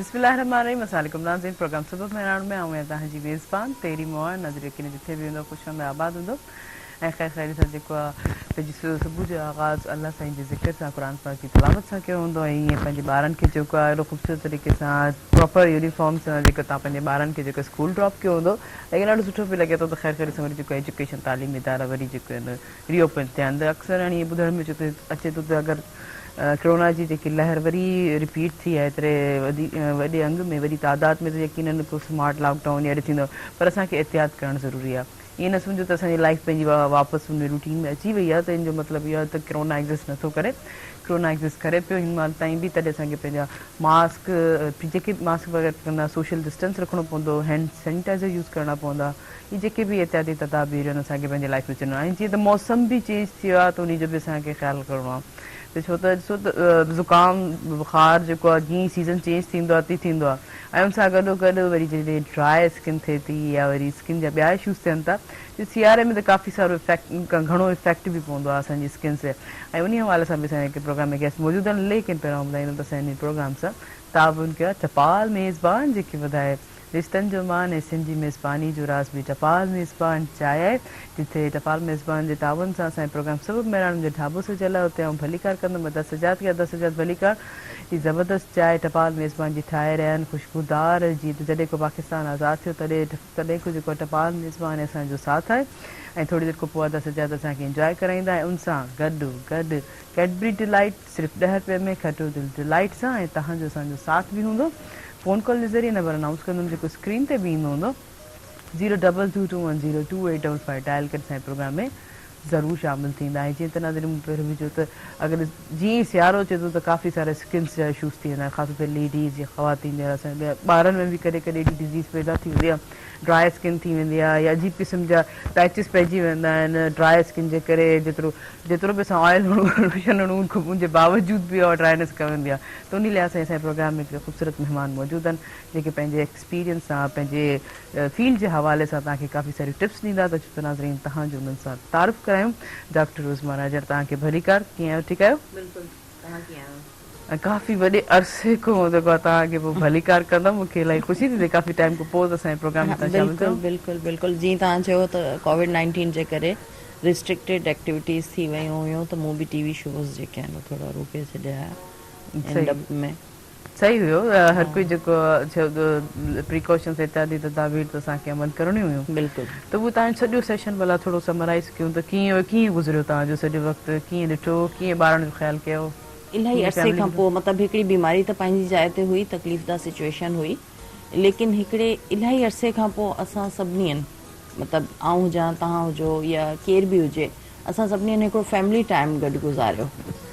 बिस्मिल्लाहिर्रहमानिर्रहीम अस्सलाम नाज़रीन प्रोग्राम सबब मेहरान में आऊँ तव्हांजी मेज़बान तेरी मोआ नज़र यकीन जिथे भी हूंदो खुश में आबाद हूंदो ऐं ख़ैर ख़ैरी सां जेको आहे पंहिंजी सुबुह जो आगाज़ अल्लाह साईं जे ज़िक्र सां क़ुरान पाक जी तिलावत सां कयो हूंदो ऐं ईअं पंहिंजे ॿारनि खे जेको आहे अहिड़ो ख़ूबसूरत तरीक़े सां प्रॉपर यूनिफॉर्म सां जेको तव्हां पंहिंजे ॿारनि खे जेको स्कूल ड्रॉप कयो हूंदो लेकिन ॾाढो सुठो बि लॻे थो त ख़ैर ख़ैरी सां वरी जेको एजुकेशन तालीमी इदारा वरी जेको आहिनि रीओपन थिया आहिनि त अक्सर हाणे ईअं ॿुधण में अचे थो त अगरि कोरोना जी जेकी लहर वरी रिपीट थी आहे एतिरे वॾे अंग में वॾी तादाद में त यकीननि को स्मार्ट लॉकडाउन या थींदो पर असांखे एहतियात करणु ज़रूरी आहे ईअं न सम्झो त असांजी लाइफ पंहिंजी वापसि उन रूटीन में अची वई आहे त इन जो मतिलबु इहो आहे त कोरोना एग्ज़िस्ट नथो करे कोरोना एग्ज़िस्ट करे पियो हिन महिल ताईं बि तॾहिं असांखे पंहिंजा मास्क जेके मास्क वग़ैरह कंदा सोशल डिस्टेंस रखिणो पवंदो हैंड सैनिटाइज़र यूज़ करणा पवंदा इहे जेके बि एहतियाती तदाबीर आहिनि असांखे पंहिंजे लाइफ में चवणो आहे जीअं त मौसम बि चेंज थियो आहे त उन जो बि असांखे ख़्यालु करिणो आहे छो त ॾिसो त ज़ुकाम बुखार जेको आहे जीअं सीज़न चेंज थींदो आहे तीअं थींदो आहे ऐं उन सां गॾोगॾु वरी जॾहिं ड्राई स्किन थिए थी या वरी स्किन जा ॿिया इशूज़ थियनि था सियारे में त काफ़ी सारो इफेक्ट घणो इफेक्ट बि पवंदो आहे असांजी स्किन ते ऐं उन हवाले सां बि असांजे प्रोग्राम में गेस्ट मौजूदु आहिनि लेकिन पहिरियों ॿुधाईंदमि त असांजे प्रोग्राम सां ताबुन कयो टपाल मेज़बान जेके वधाए रिश्तनि जो मान ऐं सिंधी मेज़बानी जो राज़ बि टपाल मेज़बान चांहि आहे जिथे टपाल मेज़बान जे ताबुन सां असांजे प्रोग्राम सभु महिराणनि जे ढाबो सजियल आहे उते आउं भलीकार कंदमि 10,000 भलीकार ही ज़बरदस्त चांहि टपाल मेज़बान जी ठाहे रहिया आहिनि ख़ुशबूदार जीअं त जॾहिं को पाकिस्तान आज़ादु थियो तॾहिं को जेको टपाल मेज़बान असांजो साथ आहे ऐं थोरी देरि खां पोइ 10,000 असांखे इंजॉय कराईंदा ऐं उन सां गॾु कैडबरी डिलाइट सिर्फ़ु 10 रुपए में खटो दिलि डिलाइट सां ऐं तव्हांजो असांजो साथ बि हूंदो फ़ोन कॉल जे ज़रिए नंबर अनाउंस कंदुमि जेको स्क्रीन ते बि ईंदो हूंदो 02221028555 डायल करे असांजे प्रोग्राम में ज़रूरु शामिलु थींदा ऐं जीअं त नाज़रीन मूं पहिरियों बि चयो त अगरि जीअं ई सियारो अचे थो त काफ़ी सारा स्किन्स जा इशूज़ थी वेंदा आहिनि ख़ासि तौर ते लेडीज़ या ख़वातीन जा असांजे ॿारनि में बि कॾहिं कॾहिं एॾी डिज़ीज़ पैदा थी वेंदी आहे ड्राई स्किन थी वेंदी आहे या अजीब क़िस्म जा पैचिस पइजी वेंदा आहिनि ड्राई स्किन जे करे जेतिरो बि असां ऑयल लोशन हणूं उनजे बावजूद बि ड्राइनेस करंदी आहे त उन लिहाज़ सां असांजे प्रोग्राम में ख़ूबसूरत महिमान मौजूदु आहिनि जेके पंहिंजे एक्सपीरियंस सां पंहिंजे फील्ड जे हवाले सां तव्हांखे काफ़ी सारी टिप्स ॾींदा त छो त नाज़रीन तव्हांजो उन्हनि सां तारीफ़ करायूं डॉक्टर रोज़मा राजर तव्हांखे भलीकार कीअं आहियो ठीकु आहियो बिल्कुलु तव्हां कीअं आहियो काफ़ी वॾे अरसे खां जेको आहे तव्हांखे पोइ भलीकार कंदमि मूंखे इलाही ख़ुशी थींदी काफ़ी टाइम खां पोइ असांजे प्रोग्राम में बिल्कुलु जीअं तव्हां चयो त कोविड-19 जे करे रिस्ट्रिक्टेड एक्टिविटीज़ थी वियूं हुयूं त मूं बि टीवी शोज़ जेके आहिनि थोरा रोके छॾिया में सही हुयो हर कोई जेको प्रिकॉशन्स इत्यादि तदाबीर त असांखे अमल करणी हुयूं बिल्कुलु त उहो तव्हां सॼो सेशन भला थोरो समराइज़ कयूं त कीअं गुज़रियो तव्हांजो सॼो वक़्तु कीअं ॾिठो कीअं ॿारनि जो ख़्यालु कयो इलाही अरसे खां पोइ मतिलबु हिकिड़ी बीमारी त पंहिंजी जाइ ते हुई तकलीफ़दा सिचुएशन हुई लेकिन हिकिड़े इलाही अरसे खां पोइ असां सभिनी मतिलबु आउं हुजां तव्हां हुजो या केर बि हुजे असां सभिनी हिकिड़ो फैमिली टाइम गॾु गुज़ारियो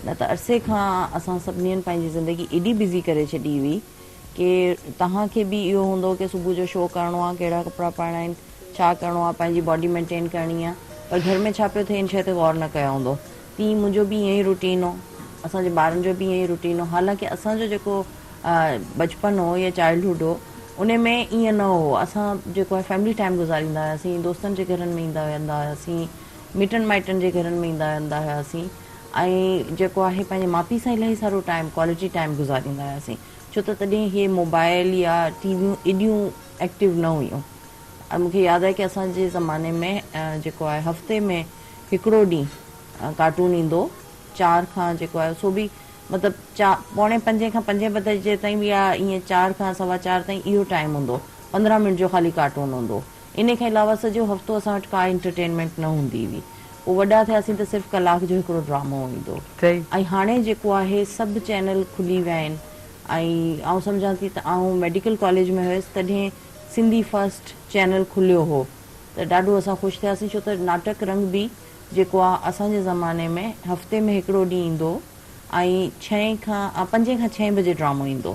न त अरसे खां असां सभिनी पंहिंजी ज़िंदगी एॾी बिज़ी करे छॾी हुई की तव्हांखे बि इहो हूंदो की सुबुह जो शो करिणो आहे कहिड़ा कपिड़ा पाइणा आहिनि छा करिणो आहे पंहिंजी बॉडी मेंटेन करणी आहे पर घर में छा पियो थिए इन शइ ते गौर न कयो हूंदो तीअं मुंहिंजो बि ईअं ई रूटीन हो असांजे ॿारनि जो बि ईअं ई रूटीन हो हालांकि असांजो जेको बचपन हो या चाइल्डहुड हो उन में ईअं न हो असां जेको आहे फैमिली टाइम गुज़ारींदा हुआसीं दोस्तनि जे घरनि में ईंदा वेंदा हुआसीं मिटनि माइटनि जे घरनि में ईंदा वेंदा हुआसीं ऐं जेको आहे पंहिंजे माउ पीउ सां इलाही सारो टाइम क्वालिटी टाइम गुज़ारींदा हुआसीं छो त तॾहिं इहे मोबाइल या टीवियूं एॾियूं एक्टिव न हुयूं ऐं मूंखे यादि आहे की असांजे ज़माने में जेको आहे हफ़्ते में हिकिड़ो ॾींहुं कार्टून ईंदो 4 खां जेको आहे सो बि मतिलबु 4:45 खां 5 बजे ताईं बि आहे ईअं 4 खां 4:15 ताईं इहो टाइम हूंदो 15 मिंट जो ख़ाली कार्टून हूंदो इन खां अलावा सॼो हफ़्तो असां वटि का एंटरटेनमेंट न हूंदी हुई पोइ वॾा थियासीं त सिर्फ़ु कलाक जो हिकिड़ो ड्रामो ईंदो ऐं हाणे जेको आहे सभु चैनल खुली विया आहिनि ऐं आउं सम्झां थी त आउं मेडिकल कॉलेज में हुयसि तॾहिं सिंधी फस्ट चैनल खुलियो हो त ॾाढो असां ख़ुशि थियासीं छो त नाटक रंग बि जेको आहे असांजे ज़माने में हफ़्ते में हिकिड़ो ॾींहुं ईंदो ऐं 5 खां 6 बजे ड्रामो ईंदो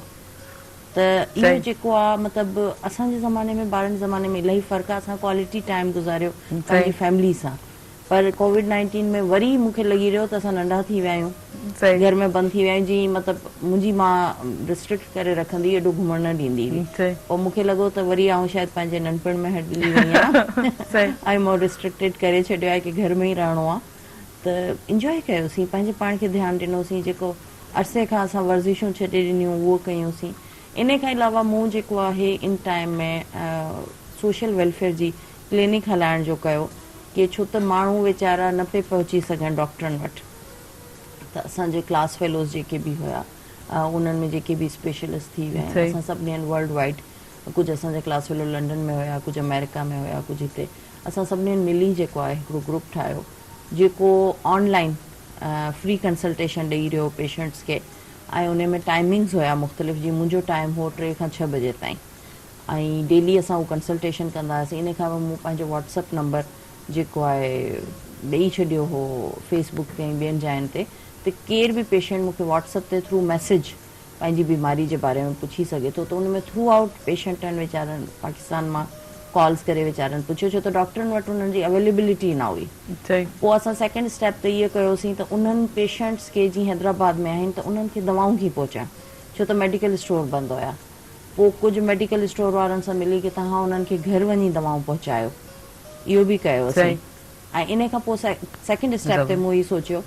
त इहो जेको आहे मतिलबु असांजे ज़माने में ॿारनि ज़माने में इलाही फ़र्क़ु आहे असां क्वालिटी टाइम गुज़ारियो पंहिंजी फैमिली सां पर कोविड-19 में वरी मूंखे लॻी रहियो त असां नंढा थी विया आहियूं घर में बंदि थी विया आहियूं जीअं मतिलबु मुंहिंजी माउ रिस्ट्रिक्ट करे रखंदी एॾो घुमणु न ॾींदी हुई पोइ मूंखे लॻो त वरी आउं शायदि पंहिंजे नंढपण में हली वई आहियां ऐं मां रिस्ट्रिक्टेड करे छॾियो आहे की घर में ई रहणो आहे त इंजॉय कयोसीं पंहिंजे पाण खे ध्यानु ॾिनोसीं जेको अरसे खां असां वर्ज़िशूं छॾे ॾिनियूं उहो कयूंसीं इन खां अलावा मूं जेको आहे इन टाइम में सोशल वेलफेयर जी क्लिनिक हलाइण जो कयो कि छो त माण्हू वीचारा न पे पहुची सघनि डॉक्टरनि वटि, त असांजे क्लास फेलोज़ जेके बि हुया उन्हनि में जेके बि स्पेशलिस्ट थी विया आहिनि, असां सभिनी हंधि वर्ल्ड वाइड, कुझु असांजा क्लास फेलो लंडन में हुया, कुझु अमेरिका में हुया, कुझु हिते, असां सभिनी हंधि मिली जेको आहे हिकिड़ो ग्रुप ठाहियो जेको ऑनलाइन फ्री कंसल्टेशन ॾेई रहियो पेशेंट्स खे, ऐं उन में टाइमिंग्स हुया मुख़्तलिफ़, जीअं मुंहिंजो टाइम हो 3 खां 6 बजे ताईं, ऐं डेली असां उहो कंसल्टेशन कंदा हुआसीं। इन खां मूं पंहिंजो व्हाट्सअप नंबर जेको आहे ॾेई छॾियो हो फेसबुक ते ऐं ॿियनि जायुनि ते, त केर बि पेशेंट मूंखे व्हाट्सअप ते थ्रू मैसेज पंहिंजी बीमारी जे बारे में पुछी सघे थो, त उन में थ्रू आउट पेशेंटनि वीचारनि पाकिस्तान मां कॉल्स करे वीचारनि पुछियो, छो त डॉक्टरनि वटि उन्हनि जी अवेलेबिलिटी न हुई। पोइ असां सेकेंड स्टेप ते इहो कयोसीं त उन्हनि पेशेंट्स खे जीअं हैदराबाद में आहिनि त उन्हनि खे दवाऊं कीअं पहुचाइनि, छो त मेडिकल स्टोर बंदि हुया। पोइ कुझु मेडिकल स्टोर वारनि सां मिली कि तव्हां उन्हनि खे घर वञी दवाऊं पहुचायो, इहो बि कयो असीं। ऐं इन खां पोइ सेकेंड स्टेप ते मूं इहो सोचियो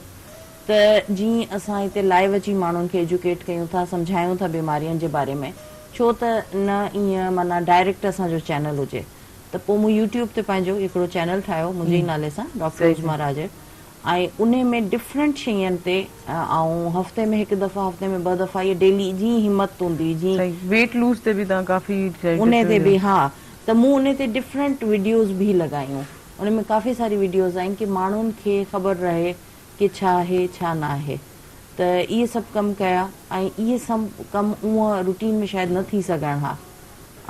त जीअं असां हिते लाइव अची माण्हुनि खे एजुकेट कयूं था, सम्झायूं था बीमारियुनि जे बारे में, छो त न ईअं माना डायरेक्ट असांजो चैनल हुजे, त पोइ मूं यूट्यूब ते पंहिंजो हिकिड़ो चैनल ठाहियो मुंहिंजे ई नाले सां, डॉक्टर उज़मा राजर, ऐं उन में डिफरेंट शयुनि ते ऐं हफ़्ते में 1 दफ़ा, हफ़्ते में 2 दफ़ा, इहे डेली जीअं हिम्मत हूंदी, जीअं वेट लूज़ ते बि तव्हां काफ़ी उन ते बि, हा, त मूं उन ते डिफरेंट वीडियोज़ बि लॻायूं, उन में काफ़ी सारी वीडियोज़ आहिनि कि माण्हुनि खे ख़बर रहे कि छा आहे छा न आहे, त इहे सभु कमु कया। ऐं इहे सभु कमु उअं रूटीन में शायदि न थी सघनि हा।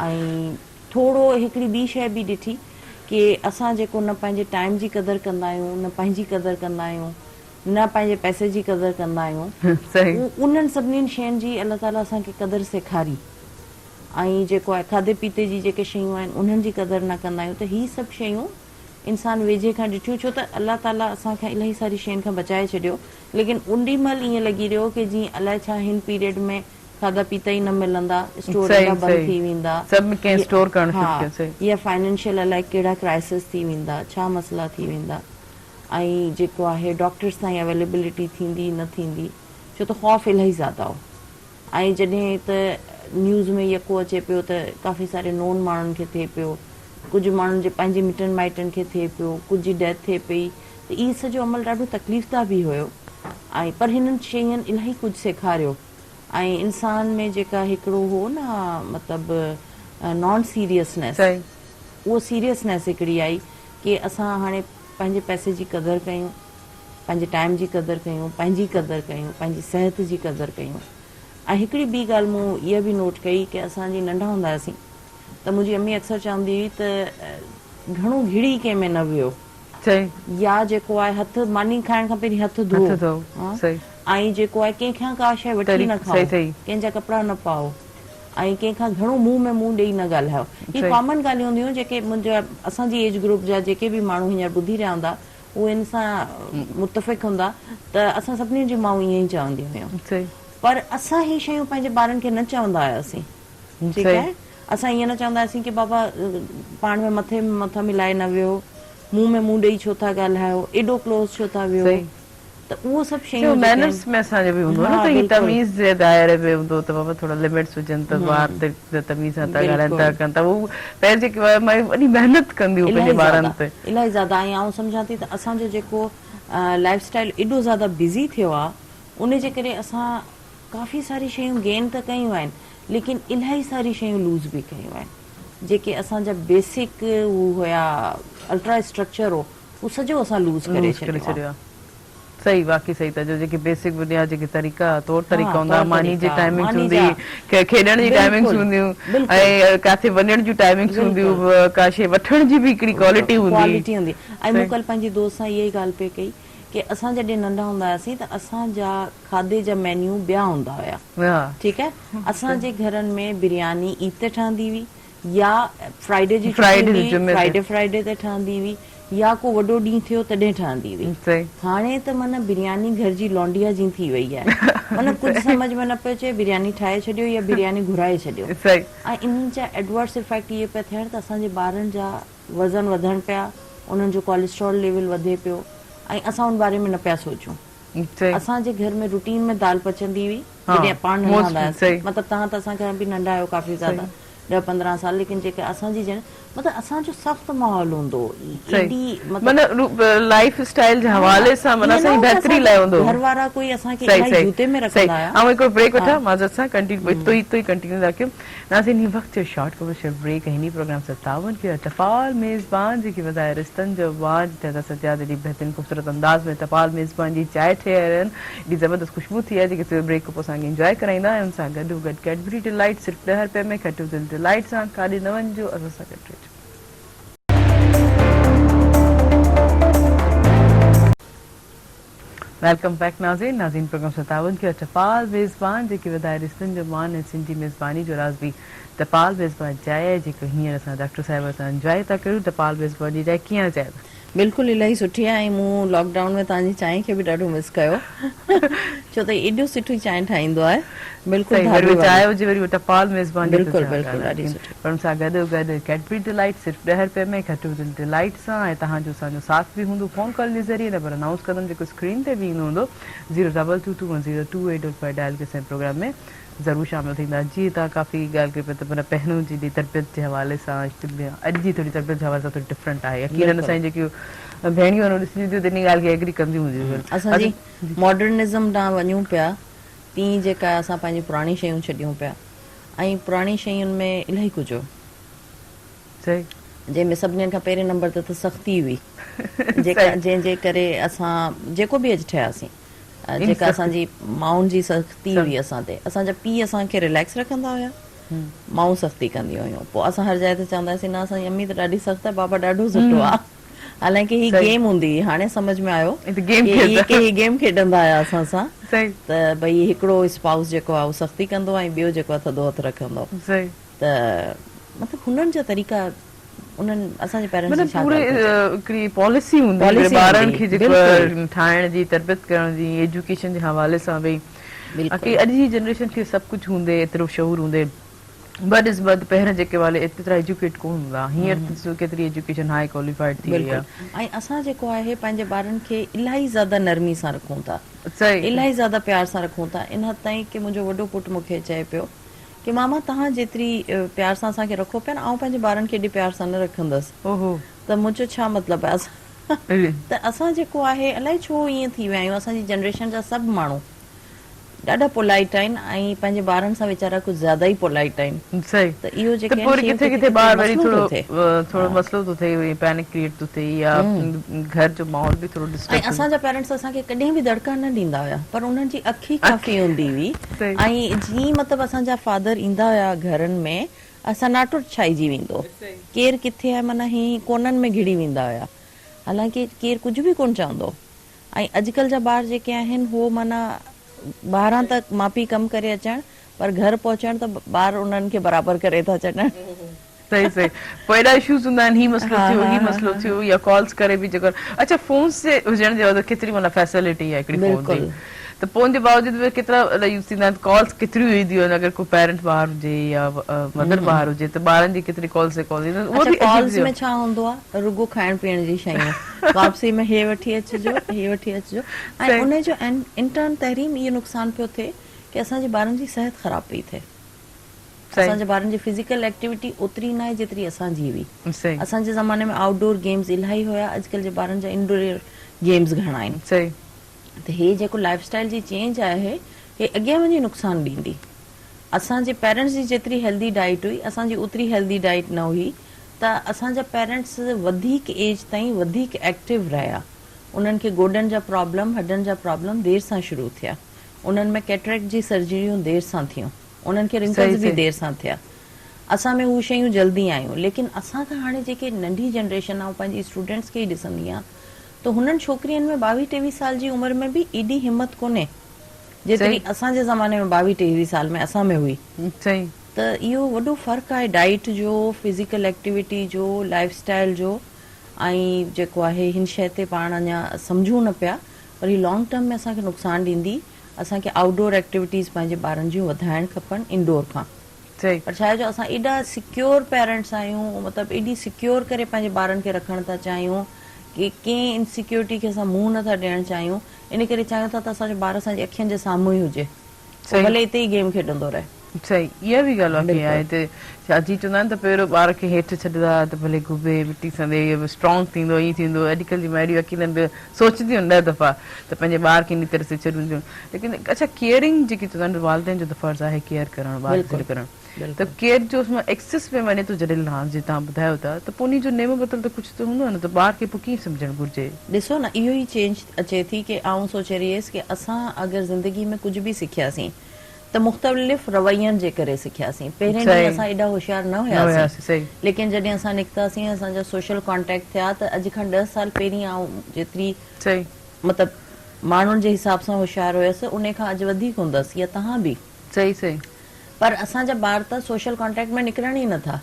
ऐं थोरो हिकिड़ी ॿी शइ बि ॾिठी कि असां जेको न पंहिंजे टाइम जी क़दुरु कंदा आहियूं, न पंहिंजी क़दुरु कंदा आहियूं, न पंहिंजे पैसे जी क़दुरु कंदा आहियूं, उन्हनि सभिनीनि शयुनि जी अलाह ताला असांखे क़दुरु सेखारी। ऐं जेको आहे खाधे पीते जी जेके शयूं आहिनि उन्हनि जी क़दुरु न कंदा आहियूं, त हीअ सभु शयूं इंसान वेझे खां ॾिठियूं, छो त अलाह ताला असांखे इलाही सारी शयुनि खां बचाए छॾियो, लेकिन उन महिल ईअं लॻी रहियो कि जीअं अलाए छा हिन पीरियड में खाधा पीता ई न मिलंदा, स्टोर बंदि थी वेंदा, या फाइनेंशियल अलाए कहिड़ा क्राइसिस थी वेंदा, छा मसइला थी वेंदा, ऐं जेको आहे डॉक्टर्स ताईं अवेलेबिलिटी थींदी न थींदी, छो त ख़ौफ़ इलाही ज़्यादा हो। ऐं जॾहिं त न्यूज़ में यको अचे पियो त काफ़ी सारे नोन माण्हुनि खे थिए पियो, कुझु माण्हुनि जे पंहिंजे मिटनि माइटनि खे थिए पियो, कुझु जी डेथ थिए पई, त इहो सॼो अमल ॾाढो तकलीफ़दा बि हुयो। ऐं पर हिननि शयुनि इलाही कुझु सेखारियो, ऐं इंसान में जेका हिकिड़ो हो न मतिलबु नॉन सीरियसनेस, उहो सीरियसनेस हिकिड़ी आई कि असां हाणे पंहिंजे पैसे जी क़दुरु कयूं, पंहिंजे टाइम जी क़दुरु कयूं, पंहिंजी क़दुरु कयूं, पंहिंजी सिहत जी क़दुरु कयूं। ऐं हिकिड़ी ॿी ॻाल्हि मूं इहा बि नोट कई कि असां जीअं नंढा हूंदा हुआसीं त मुंहिंजी अम्मी अक्सर चवंदी हुई त घणो घिड़ी कंहिं में न वियो, या जेको आहे हथु मानी खाइण खां पहिरीं हथु धो, ऐं जेको आहे कंहिंखां का शइ वठी न खाओ, कंहिंजा कपिड़ा न पाओ, ऐं कंहिंखां घणो मुंहुं में मुंहुं ॾेई न ॻाल्हायो। इहे कॉमन ॻाल्हियूं हूंदियूं जेके मुंहिंजा असांजी एज ग्रुप जा जेके बि माण्हू हींअर ॿुधी रहिया हूंदा उहे इन सां मुतफ़िक़ हूंदा त असां सभिनी जी माऊं ईअं ई चवंदियूं हुयूं, पर असां इहे शयूं पंहिंजे ॿारनि खे न चवंदा हुआसीं, ठीकु आहे, असां ईअं न चवंदा हुआसीं कि बाबा पाण में मथे में मथां मिलाए न वियो, मुंहुं में मुंहुं ॾेई छो था ॻाल्हायो, एॾो क्लोज़ छो था वियो, त उहो सभु शयूं मैनर्स में असांजो बि हूंदो न, त ही तमीज़ जे दायरे में हूंदो त बाबा थोरा लिमिट्स हुजनि त ॿार ते तमीज़ सां था ॻाल्हाइनि था कनि था, उहो पहिरीं जेके वॾी महिनत कंदियूं पंहिंजे ॿारनि ते इलाही ज़्यादा। ऐं आउं सम्झां थी त असांजो जेको लाइफ स्टाइल एॾो ज़्यादा बिज़ी थियो आहे, उन जे करे असां काफ़ी सारी शयूं गेन त कयूं आहिनि, लेकिन इलाही सारी शयूं लूज़ बि कयूं आहिनि, जेके असांजा बेसिक हू हुया अल्ट्रा स्ट्रक्चर हो, उहो सॼो असां लूज़ करे छॾियो। सही, वाकई सही था चओ, जेके बेसिक बुनियाद जेके तरीक़ा तौर तरीक़ा हूंदा, मानी जी टाइमिंग्स हूंदी, खेॾण जी टाइमिंग्स हूंदियूं, ऐं काथे वञण जूं टाइमिंग्स हूंदियूं, का शइ वठण जी बि हिकिड़ी क्वालिटी हूंदी। ऐं मूं कल्ह पंहिंजी दोस्त सां इहा ई ॻाल्हि पई कई कि असां जॾहिं नंढा हूंदा हुआसीं त असांजा खाधे जा मेन्यू ॿिया हूंदा हुया, ठीकु आहे, असांजे घरनि में बिरयानी ईद ते ठहंदी हुई, या फ्राइडे जी फ्राइडे ते ठहंदी हुई, या को वॾो ॾींहुं थियो तॾहिं ठहंदी हुई। हाणे त माना बिरयानी घर जी लौंडिया जी थी वई आहे, माना कुझु सम्झ में न पियो अचे, बिरयानी ठाहे छॾियो या बिरयानी घुराए छॾियो, ऐं इन्हनि जा एडवर्स इफेक्ट इहे पिया थियनि त असांजे ॿारनि जा वज़न वधनि पिया, उन्हनि जो कोलेस्ट्रॉल लेवल वधे पियो, ऐं असां उन बारे में न पिया सोचूं, सही। असांजे घर में रूटीन में दाल पचंदी हुई हाँ, जॾहिं पाण नंढा most- हूंदा हुआसीं। सही। मतलब तव्हां त असां खां बि नंढा आहियो काफ़ी ज़्यादा, 10-15 साल, लेकिन जेके असांजी जन मतलब असांजो सख़्तु माहौल हूंदो, एॾी मतलब लाइफ स्टाइल जे हवाले सां मन असां बेहतरी लाइ हूंदो। घर वारा कोई असांखे सही इलाही सही जूते में सही। रखंदा हुया। ऐं हिकिड़ो ब्रेक वठां माज़रत सां कंटिन्यू इतो ई कंटिन्यू था कयूं। नाज़रीन ही वक्त जो शॉर्ट कमर्शियल ब्रेक हिनी प्रोग्राम 57 के टपाल मेज़बान जेकी वधाए रिश्तनि जो वाज दादा सजाद एॾी बहितरीन ख़ूबसूरत अंदाज़ में टपाल मेज़बान जी चांहि ठही आहिनि, एॾी ज़बरदस्त ख़ुशबू थी आहे जेके ब्रेक खां पोइ असांखे इंजॉय कराईंदा ऐं उन सां गॾो गॾु कैडबरी डिलाइट सिर्फ़ु 10 रुपए में खटो दिलि डिलाइट सां काॾे न वञिजो, असां सां गॾु रहिजो। वेलकम बैक नाज़रीन। नाज़रीन प्रोग्राम 57 के टपाल मेज़बान जेकी वधाए रिश्तनि जो मान ऐं सिंधी मेज़बानी जो राज़ बि टपाल मेज़बान चांहि आहे जेको हींअर असां डॉक्टर साहिब सां इंजॉय था करियूं। टपाल मेज़बान जी चांहि कीअं चाहे बिल्कुलु इलाही सुठी आहे। ऐं मूं लॉकडाउन में तव्हांजी चांहि खे बि ॾाढो मिस कयो छो त एॾो सुठी चांहि ठाहींदो आहे। बिल्कुलु चांहि हुजे वरी टपाल मेज़बान बिल्कुलु बिल्कुलु ॾाढी सुठी। पर हुन सां गॾो गॾु कैडबरी डिलाइट सिर्फ़ु 10 रुपए में खटो दिलि डिलाइट सां ऐं तव्हांजो असांजो साथ बि हूंदो फ़ोन कॉल जे ज़रिए नंबर अनाउंस कंदमि जेको स्क्रीन ते बि ईंदो हूंदो 022210228 डायल के असांजे प्रोग्राम में ज़रूरु शामिल थींदा। जीअं तव्हां काफ़ी ॻाल्हि कई पिया त माना पहिरियों जी तरबियत जे हवाले सां अॼु जी थोरी तरबियत जे हवाले सां थोरी डिफरेंट आहे। यकीनन असांजी जेकियूं भेणियूं आहिनि ॾिसंदियूं थियूं त इन ॻाल्हि खे एग्री कंदियूं हूंदियूं। असांजी मॉडर्निज़म ॾांहुं वञूं पिया तीअं जेका असां पंहिंजी पुराणी शयूं छॾियूं पिया ऐं पुराणी शयुनि में इलाही कुझु हो सही, जंहिंमें सभिनीनि खां पहिरें नंबर ते त सख़्ती हुई जेका जंहिंजे करे असां जेको बि अॼु ठहियासीं, जेका असांजी माउनि जी सख़्ती हुई असां ते। असांजा पीउ असांखे रिलैक्स रखंदा हुया, माऊं सख़्ती कंदियूं हुयूं। पोइ असां हर जाइ ते चवंदासीं न असांजी अम्मी त ॾाढी सख़्तु आहे, बाबा ॾाढो सुठो आहे। हालांकि ही गेम हूंदी हुई, हाणे सम्झ में आयो ही गेम खेॾंदा हुया असां सां त भई हिकिड़ो स्पाउस जेको आहे उहो सख़्ती कंदो आहे ऐं ॿियो जेको आहे थधो हथु रखंदो। त मतिलबु हुननि जा तरीक़ा उन्हनि असांजे पेरेंट्स हिकिड़ी पॉलिसी हूंदी ॿारनि खे जेको ठाहिण जी, तरबियत करण जी, एजुकेशन जे हवाले सां भई अॼु जी जनरेशन खे सभु कुझु हूंदे, एतिरो शऊर हूंदे, बदनिस्बत पहिरियों जेके वाले एतिरा एजुकेट कोन हूंदा, हींअर केतिरी एजुकेशन हाई क्वालिफाइड थी वई आहे। ऐं असां जेको आहे पंहिंजे ॿारनि खे इलाही ज़्यादा नरमी सां रखूं था, इलाही ज़्यादा प्यार सां रखूं था। इन हद ताईं की मुंहिंजो वॾो पुटु मूंखे चए पियो कि मामा तव्हां जेतिरी प्यार सां असांखे रखो पिया न, आउं पंहिंजे ॿारनि खे एॾी प्यार सां न रखंदसि। त मुंहिंजो छा मतिलबु आहे? त असां जेको आहे अलाए छो ईअं थी विया आहियूं, असांजी जनरेशन जा सभु माण्हू ॾाढा पोलाइट आहिनि ऐं पंहिंजे ॿारनि सां वीचारा कुझु ज़्यादा ई पोलाइट आहिनि। सही, त इहो जेके किथे किथे ॿार वरी थोरो मसलो थो थिए, पैनिक क्रिएट थो थिए या घर जो माहौल बि थोरो डिस्टर्ब। ऐं असांजा पेरेंट्स असांखे कॾहिं बि दड़का न ॾींदा हुया, पर उन्हनि जी अखि काफ़ी हूंदी हुई। ऐं जीअं मतिलबु असांजा फादर ईंदा हुया घरनि में, सन्नाटो छाइजी वेंदो, केरु किथे आहे माना हीअं कोननि में घिड़ी वेंदा हुया, हालांकि केरु कुझु बि कोन चवंदो। ऐं अॼुकल्ह जा ॿार जेके आहिनि हो माना ॿाहिरां त माउ पीउ कमु करे अचनि, पर घर पहुचण त ॿार उन्हनि खे बराबरि करे था छॾनि। सही सही, पोइ एॾा इशूज़ हूंदा आहिनि, ही मसलो थियो, ही मसलो थियो, या कॉल्स करे बि जेको अच्छा फोन्स जे हुजण जे वजह केतिरी माना फैसिलिटी आहे हिकिड़ी फोन जी, त पोइ उनजे बावजूद बि केतिरा यूज़ थींदा आहिनि, कॉल्स केतिरियूं ईंदियूं आहिनि। अगरि कोई पेरेंट ॿाहिरि हुजे या मदर ॿाहिरि हुजे त ॿारनि जी केतिरी कॉल्स कॉल्स में छा हूंदो आहे, रुगो खाइण पीअण जी शयूं, वापसी में हे वठी अचिजो, हे वठी अचिजो। ऐं उनजो इंटर्न तहरीम इहो नुक़सान पियो थिए कि असांजे ॿारनि जी सिहत ख़राब पई थिए। असांजे ॿारनि जी फिज़िकल एक्टिविटी ओतिरी न आहे जेतिरी असांजी हुई। असांजे ज़माने में आउटडोर गेम्स इलाही हुया, अॼुकल्ह जे ॿारनि जा इंडोर गेम्स घणा आहिनि। त हे जेको लाइफ स्टाइल जी चेंज आहे, हे अॻियां वञी नुक़सान ॾींदी। असांजे पेरेंट्स जी जेतिरी हेल्दी डाइट हुई, असांजी ओतिरी हेल्दी डाइट न हुई, त असांजा पेरेंट्स वधीक एज ताईं वधीक एक्टिव रहिया। उन्हनि खे गोॾनि जा प्रॉब्लम, हॾनि जा प्रॉब्लम देरि सां शुरू थिया, उन्हनि में कैटरेक्ट जी सर्जरियूं देरि सां थियूं, उन्हनि खे रिंकल्स बि देरि सां थिया। असां में उहे शयूं जल्दी आयूं, लेकिन असां खां हाणे जेके नंढी जनरेशन आहे, पंहिंजी स्टूडेंट्स खे ई ॾिसंदी आहियां, त हुननि छोकिरियुनि में 22-23 साल जी उमिरि में बि एॾी हिम्मत कोन्हे जेतिरी असांजे ज़माने में 22-23 साल में असां में हुई। त इहो वॾो फ़र्क़ु आहे डाइट जो, फिज़िकल एक्टिविटी जो, लाइफ स्टाइल जो। ऐं जेको आहे हिन शइ ते पाण अञा सम्झूं न पिया, पर हीअ लॉन्ग टर्म में असांखे नुक़सानु ॾींदी। असांखे आउटडोर एक्टिविटीज़ पंहिंजे ॿारनि जूं वधाइणु खपनि इंडोर खां। पर छा आहे जो असां एॾा सिक्योर पेरेंट्स आहियूं, मतिलबु एॾी सिक्योर करे पंहिंजे ॿारनि खे रखणु था चाहियूं कि कंहिं इनसिक्योरिटी खे असां मुंहुं नथा ॾियणु चाहियूं, इन करे चाहियूं था त असांजो ॿार असांजी अखियुनि जे साम्हूं ई हुजे, भले हिते ई गेम खेॾंदो रहे। सही, इहा बि ॻाल्हि वाक़ई आहे। हिते अची चवंदा आहिनि त पहिरियों ॿार खे हेठि छॾंदा त भले घुबे मिटी संदे, इहो बि स्ट्रॉन्ग थींदो, ईअं थींदो। अॼुकल्ह जी माइयूं अकेलनि बि सोचंदियूं आहिनि 10 दफ़ा त पंहिंजे ॿार खे इन तरह से छॾींदियूं। लेकिन अच्छा केयरिंग जेकी चवंदा आहिनि वालिदैन जो त फर्ज़ु आहे केयर करणु, ॿार खे करणु, त केयर जो एक्सेस में वञे थो जॾहिं रांदि जीअं तव्हां ॿुधायो था, त पोइ उन जो नेम बदल त कुझु त हूंदो आहे न, त ॿार खे पोइ कीअं सम्झणु घुरिजे? ॾिसो न, इहो ई चेंज अचे थी कि आउं सोचे रही हुयसि कि असां अगरि ज़िंदगी में कुझु बि सिखियासीं त मुख़्तलिफ़ रवैयनि जे करे सिखियासीं। पहिरें ॾींहुं असां एॾा होशियार न हुयासीं, लेकिन जॾहिं असां निकितासीं, असांजा सोशल कॉन्टेक्ट थिया, त अॼु खां 10 साल पहिरीं आउं जेतिरी मतिलबु माण्हुनि जे हिसाब सां होशियार हुयसि, उन खां अॼु वधीक हूंदसि, या तव्हां बि। सही। पर असांजा ॿार त सोशल कॉन्टेक्ट में निकिरण ई नथा,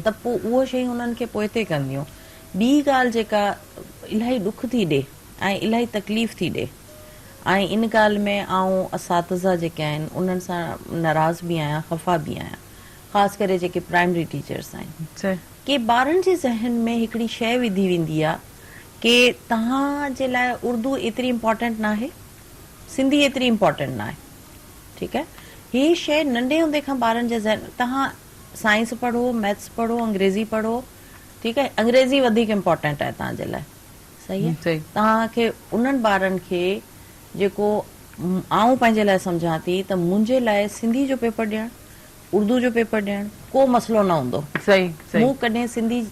त पोइ उहो शयूं उन्हनि खे पोइ ते कंदियूं। ॿी ॻाल्हि जेका इलाही ॾुख थी ॾे ऐं इलाही तकलीफ़ थी ॾे, ऐं इन ॻाल्हि में आउं असातिज़ा जेके आहिनि उन्हनि सां नाराज़ बि आहियां, ख़फ़ा बि आहियां, ख़ासि करे जेके प्राइमरी टीचर्स आहिनि, कि ॿारनि जे ज़हन में हिकिड़ी शइ विधी वेंदी आहे कि तव्हांजे लाइ उर्दू एतिरी इम्पॉर्टेंट न आहे, सिंधी एतिरी इम्पॉर्टेंट न आहे, ठीकु आहे। हीअ शइ नंढे हूंदे खां ॿारनि जे ज़हन, तव्हां साइंस पढ़ो, मैथ्स पढ़ो, अंग्रेज़ी पढ़ो, ठीकु आहे, अंग्रेज़ी वधीक इम्पॉर्टेंट आहे तव्हांजे लाइ, सही आहे। तव्हांखे उन्हनि ॿारनि खे जेको आउं पंहिंजे लाइ सम्झां थी त मुंहिंजे लाइ सिंधी जो पेपर ॾियणु, उर्दू जो पेपर ॾियणु को मसइलो न हूंदो। मूं कॾहिं सिंधी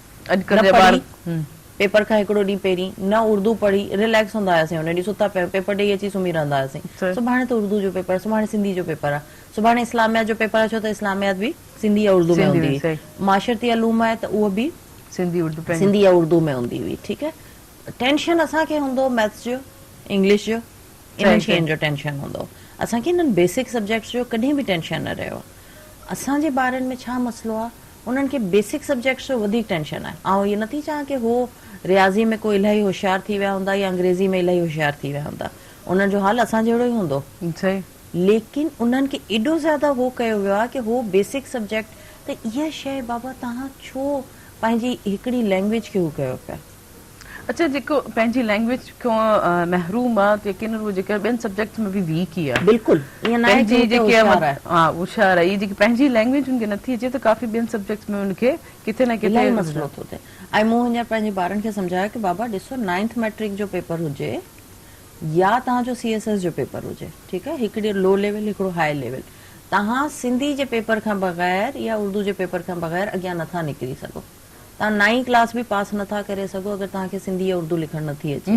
पेपर खां हिकिड़ो ॾींहुं पहिरीं न उर्दू पढ़ी रिलैक्स हूंदा हुआसीं, हुन ॾींहुं सुता पिया पेपर ॾेई अची सुम्ही रहंदा हुआसीं। सुभाणे त उर्दू जो पेपर, सुभाणे सिंधी जो पेपर आहे, सुभाणे इस्लामियात जो पेपर आहे, छो त इस्लामियात बि सिंधी या उर्दू में हूंदी हुई, माशरती अलूम आहे त उहो बि सिंधी या उर्दू में हूंदी हुई, ठीकु आहे। टेंशन असांखे हूंदो मैथ्स जो, इंग्लिश जो, इन्हनि शयुनि जो टेंशन हूंदो, असांखे इन्हनि बेसिक सब्जेक्ट्स जो कॾहिं बि टेंशन न रहियो। असांजे ॿारनि में छा मसइलो आहे, उन्हनि खे बेसिक सब्जेक्ट्स जो वधीक टेंशन आहे। ऐं इहे नथी चाहियां कि हो रियाज़ी में को इलाही होशियार थी विया हूंदा या अंग्रेज़ी में इलाही होशियार थी विया हूंदा, उन्हनि जो हाल असां जहिड़ो ई हूंदो, लेकिन उन्हनि खे एॾो ज़्यादा हो कयो वियो आहे कि हो बेसिक सब्जेक्ट, त इहा शइ बाबा तव्हां छो पंहिंजी हिकिड़ी लैंग्वेज खे हू कयो पिया। अच्छा, जेको पंहिंजी लैंग्वेज खां महरूम आहे, यकीन उहो जेके ॿियनि सब्जेक्ट्स में बि वीक ई आहे, बिल्कुलु ईअं न आहे कि होशियार आहे, इहा जेकी पंहिंजी लैंग्वेज उनखे नथी अचे त काफ़ी ॿियनि सब्जेक्ट्स में उनखे किथे न किथे मसइलो थो थिए। ऐं मूं हींअर पंहिंजे ॿारनि खे सम्झायो कि बाबा ॾिसो, 9th मैट्रिक जो पेपर हुजे या तव्हांजो CSS जो पेपर हुजे, ठीकु आहे, हिकिड़ो लो लेवल हिकिड़ो हाई लेवल, तव्हां सिंधी जे पेपर खां बग़ैर या उर्दू जे पेपर खां बग़ैर अॻियां नथा निकिरी सघो। तव्हां 9th क्लास बि पास नथा करे सघो अगरि तव्हांखे सिंधी या उर्दू लिखणु नथी अचे।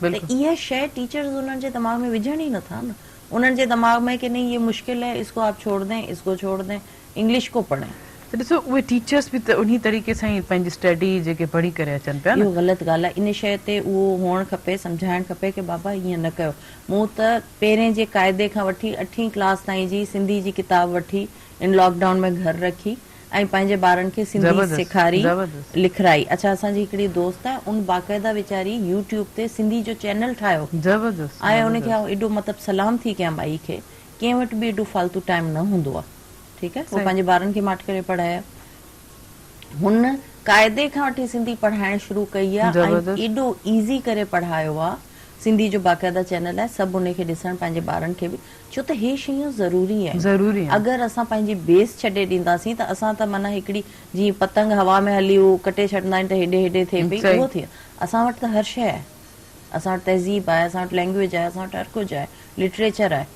त इहा शइ टीचर्स उन्हनि जे दिमाग़ में विझण ई नथा न, उन्हनि जे दिमाग़ में कि नहीं ये मुश्किल है, इसको आप छोड़ दें, इसको छोड़ दें, इंग्लिश को पढ़ें। त ॾिसो उहे टीचर्स बि त उन तरीक़े सां ई पंहिंजी स्टडी जेके पढ़ी करे अचनि पिया, इहो ग़लति ॻाल्हि आहे। इन शइ ते उहो हुअणु खपे, सम्झाइणु खपे कि बाबा ईअं न कयो। मूं त पहिरें जे क़ाइदे खां वठी 8वीं क्लास ताईं जी सिंधी जी किताब वठी इन लॉकडाउन में घर रखी ऐं पंहिंजे ॿारनि खे सिंधी सेखारी, लिखाई। अच्छा, असांजी हिकिड़ी दोस्त आहे, उन बाक़ाइदा वीचारी यूट्यूब ते सिंधी जो चैनल ठाहियो ऐं उनखे एॾो मतिलबु सलाम थी कयां माई खे, कंहिं वटि बि एॾो फालतू टाइम न हूंदो आहे, ठीकु आहे, उहो पंहिंजे ॿारनि खे माठ करे पढ़ाया। हुन क़ाइदे खां वठी सिंधी पढ़ाइणु शुरू कई आहे ऐं एॾो ईज़ी करे पढ़ायो आहे। सिंधी जो बाक़ाइदा चैनल आहे, सभु उनखे ॾिसणु पंहिंजे ॿारनि खे बि, छो त हे शयूं ज़रूरी आहिनि। अगरि असां पंहिंजी बेस छॾे ॾींदासीं त असां त माना हिकिड़ी जीअं पतंग हवा में हली उहो कटे छॾींदा आहिनि त हेॾे हेॾे थिए पई, उहो थिए। असां वटि त हर शइ आहे, असां वटि तहज़ीब आहे, असां वटि लैंग्वेज आहे, असां वटि हर कुझु आहे, लिटरेचर आहे,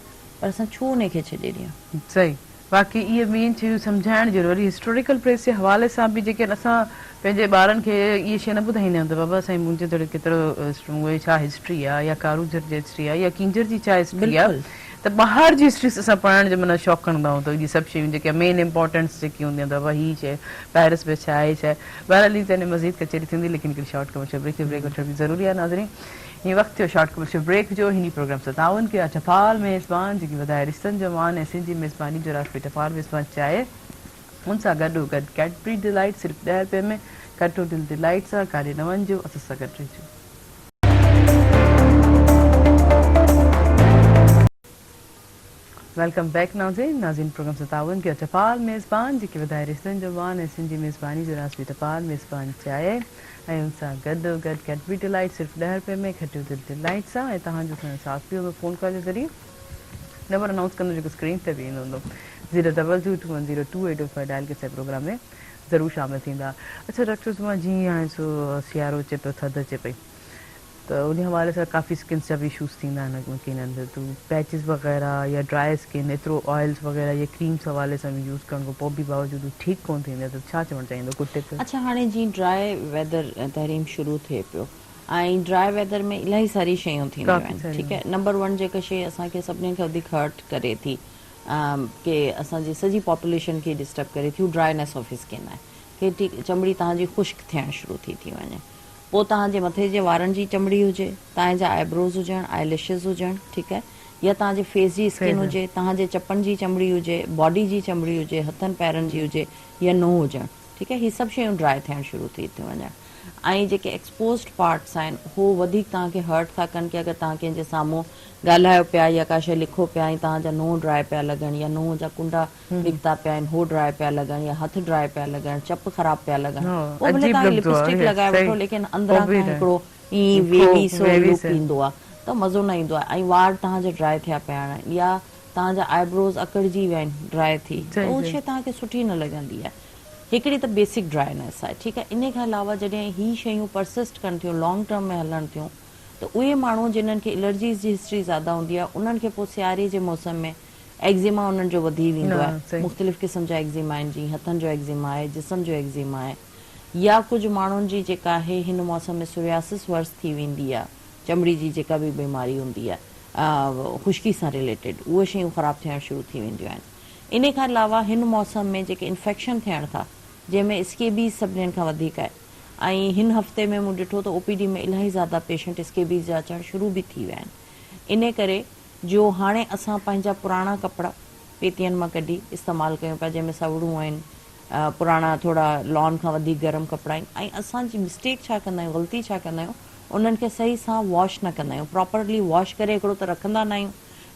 पर असां छो उनखे छॾे ॾियूं। सही, बाक़ी इहे मेन शयूं सम्झाइणु ज़रूरी। हिस्टोरिकल प्लेस जे हवाले सां बि जेके असां पंहिंजे ॿारनि खे इहे शइ न ॿुधाईंदा आहियूं त बाबा साईं मुंहिंजे दड़े केतिरो उहे छा हिस्ट्री आहे या कारूजर जी हिस्ट्री आहे या किंजर जी छा हिस्ट्री आहे, त ॿाहिरि जी हिस्ट्री असां पढ़ण जो माना शौक़ु खणंदा आहियूं। त इहे सभु शयूं जेके मेन इंपॉर्टेंस जेकी हूंदी आहे, बाबा हीअ शइ पेरिस में छा आहे, छा आहे, बहरहाल ई त मज़ीद कचहरी थींदी, लेकिन हिकिड़ी शॉर्ट कमर्शियल ब्रेक वठण बि ज़रूरी आहे। नाज़रीन, हीअं वक़्तु थियो शॉर्ट कमर्शियल ब्रेक जो। हिन प्रोग्राम सां ताउन कयो आहे टपाल मेज़बान, जेकी वधाए रिश्तनि जो मान ऐं सिंधी मेज़बानी जो राष्ट्रीय टपाल मेज़बान चाहे, उन सां गॾो गॾु कैडबरी डिलाइट सिर्फ़ु 10 रुपए में, कटो दिल डिलाइट सां, काॾे न वञिजो, असां सां गॾु रहिजो। वेलकम बैक नाज़रीन प्रोग्राम सां ताउन कयो टपाल मेज़बान, जेके वधाए रिश्तनि जो मान ऐं सिंधी मेज़बानी जो राष्ट्रीय टपाल मेज़बान चाहे, ऐं उन सां गॾु कैट बी डिलाइट सिर्फ़ु 10 रुपए में खटियूं डिलाइट सां। ऐं तव्हांजो साथ बि हूंदो फ़ोन कॉल जे ज़रिए। नंबर अनाउंस कंदो जेको स्क्रीन ते बि ईंदो हूंदो 022210285 डायल के से प्रोग्राम में ज़रूरु शामिलु थींदा। अच्छा डॉक्टर सुमा, जीअं हाणे सो सियारो अचे पियो, थधि अचे पई, त उन हवाले सां काफ़ी स्किन्स जा बि इशूज़ थींदा आहिनि मकीननि ते, तूं पैचिस वग़ैरह या ड्राई स्किन एतिरो ऑयल्स वग़ैरह या क्रीम्स हवाले सां बि यूज़ करण खां पोइ बि बावजूदु ठीकु कोन थींदी आहे, त छा चवणु चाहींदो कुझु टिप? अच्छा, हाणे जीअं ड्राई वेदर तहरीम शुरू थिए पियो ऐं ड्राई वेदर में इलाही सारी शयूं थींदियूं आहिनि, ठीकु आहे। नंबर 1 जेका शइ असांखे सभिनी खां वधीक हर्ट करे थी कि असांजी सॼी पॉपुलेशन खे डिस्टर्ब करे थी, ड्राइनेस ऑफ स्किन आहे कि ठीकु चमड़ी तव्हांजी ख़ुश्क थियणु शुरू थी वञे। पोइ तव्हांजे मथे जे वारनि जी चमड़ी हुजे, तव्हांजा आईब्रोज़ हुजनि, आईलैशिस हुजनि, ठीकु आहे, या तव्हांजे फेस जी स्किन हुजे, तव्हांजे चपनि जी चमड़ी हुजे, बॉडी जी चमड़ी हुजे, हथनि पैरनि जी हुजे या नंहं हुजनि, ठीकु आहे, हीअ सभु शयूं ड्राई थियणु शुरू थी वञनि। ऐं जेके एक्सपोज्ड पार्ट्स आहिनि हो वधीक तव्हांखे हर्ट था कनि कि अगरि तव्हां कंहिंजे साम्हूं ॻाल्हायो पिया या का शइ लिखो पिया ऐं तव्हांजा नंहं ड्राई पिया लॻनि या नंहं जा कुंडा निकिता पिया आहिनि हो ड्राई पिया लॻनि या हथ ड्राई पिया लॻनि, चप ख़राबु पिया लॻनि, पोइ भले तव्हां लिपस्टिक लॻाए वठो लेकिन अंदरां खां हिकिड़ो ईअं वेवी सो लुक ईंदो आहे, त मज़ो न ईंदो आहे। ऐं वार तव्हांजा ड्राई थिया पिया आहिनि या तव्हांजा आईब्रोज़ अकड़जी विया आहिनि ड्राई थी, त उहा शइ तव्हांखे सुठी न लॻंदी आहे। हिकिड़ी त बेसिक ड्राइनेस आहे, ठीकु आहे। इन खां अलावा जॾहिं ही शयूं परसिस्ट कनि थियूं, लॉन्ग टर्म में हलनि थियूं, त उहे माण्हू जिन्हनि खे एलर्जीज़ जी हिस्ट्री ज़्यादा हूंदी आहे उन्हनि खे पोइ सियारे जे मौसम में एक्ज़िमा उन्हनि जो वधी वेंदो आहे। मुख़्तलिफ़ क़िस्म जा एक्ज़िमा आहिनि, जीअं हथनि जो एक्ज़िमा आहे, जिस्म जो एक्ज़िमा आहे, या कुझु माण्हुनि जी जेका आहे हिन मौसम में सोरियासिस वर्स थी वेंदी आहे, चमड़ी जी जेका बि बीमारी हूंदी आहे ख़ुश्की सां रिलेटेड, उहे शयूं ख़राबु थियणु शुरू थी वेंदियूं आहिनि। इन खां अलावा हिन मौसम में जेके इन्फेक्शन थियनि था जंहिंमें स्केबीज़ सभिनीनि खां वधीक आहे, ऐं हिन हफ़्ते में मूं ॾिठो त OPD में इलाही ज़्यादा पेशेंट स्केबीज़ जा अचणु शुरू बि थी विया आहिनि। इन करे जो हाणे असां पंहिंजा पुराणा कपिड़ा पेतियुनि मां कढी इस्तेमालु कयूं पिया जंहिंमें सवड़ूं आहिनि, पुराणा थोरा लॉन खां वधीक गरम कपिड़ा आहिनि, ऐं असांजी मिस्टेक छा कंदा आहियूं, ग़लती छा कंदा आहियूं, उन्हनि खे सही सां वॉश न कंदा आहियूं, प्रॉपरली वॉश करे हिकिड़ो त रखंदा न आहियूं,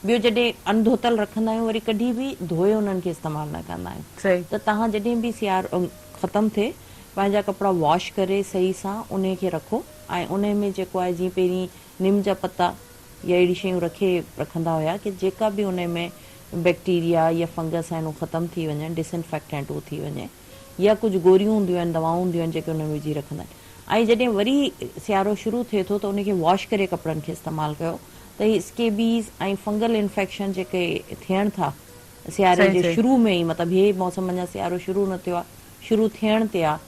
ॿियो जॾहिं अनधोतल रखंदा आहियूं वरी कॾहिं बि धोए उन्हनि खे इस्तेमालु न कंदा आहियूं। त तव्हां जॾहिं बि सियारो ख़तमु थिए पंहिंजा कपिड़ा वॉश करे सही सां उन खे रखो, ऐं उन में जेको आहे जीअं पहिरीं निम जा पत्ता या अहिड़ी शयूं रखंदा हुया कि जेका बि उन में बैक्टीरिया या फंगस आहिनि उहे ख़तमु थी वञनि, डिसइंफेक्टेंट उहो थी वञे, या कुझु गोरियूं हूंदियूं आहिनि, दवाऊं हूंदियूं आहिनि जेके उन में विझी रखंदा आहिनि। ऐं जॾहिं वरी सियारो शुरू थिए थो त उनखे वॉश करे कपिड़नि खे इस्तेमालु कयो, त हीअ स्केबीज़ ऐं फंगल इन्फेक्शन जेके थियनि था सियारे जे शुरू में ई, मतिलबु हे मौसम अञा सियारो शुरू न थियो आहे, शुरू थियण ते आहे,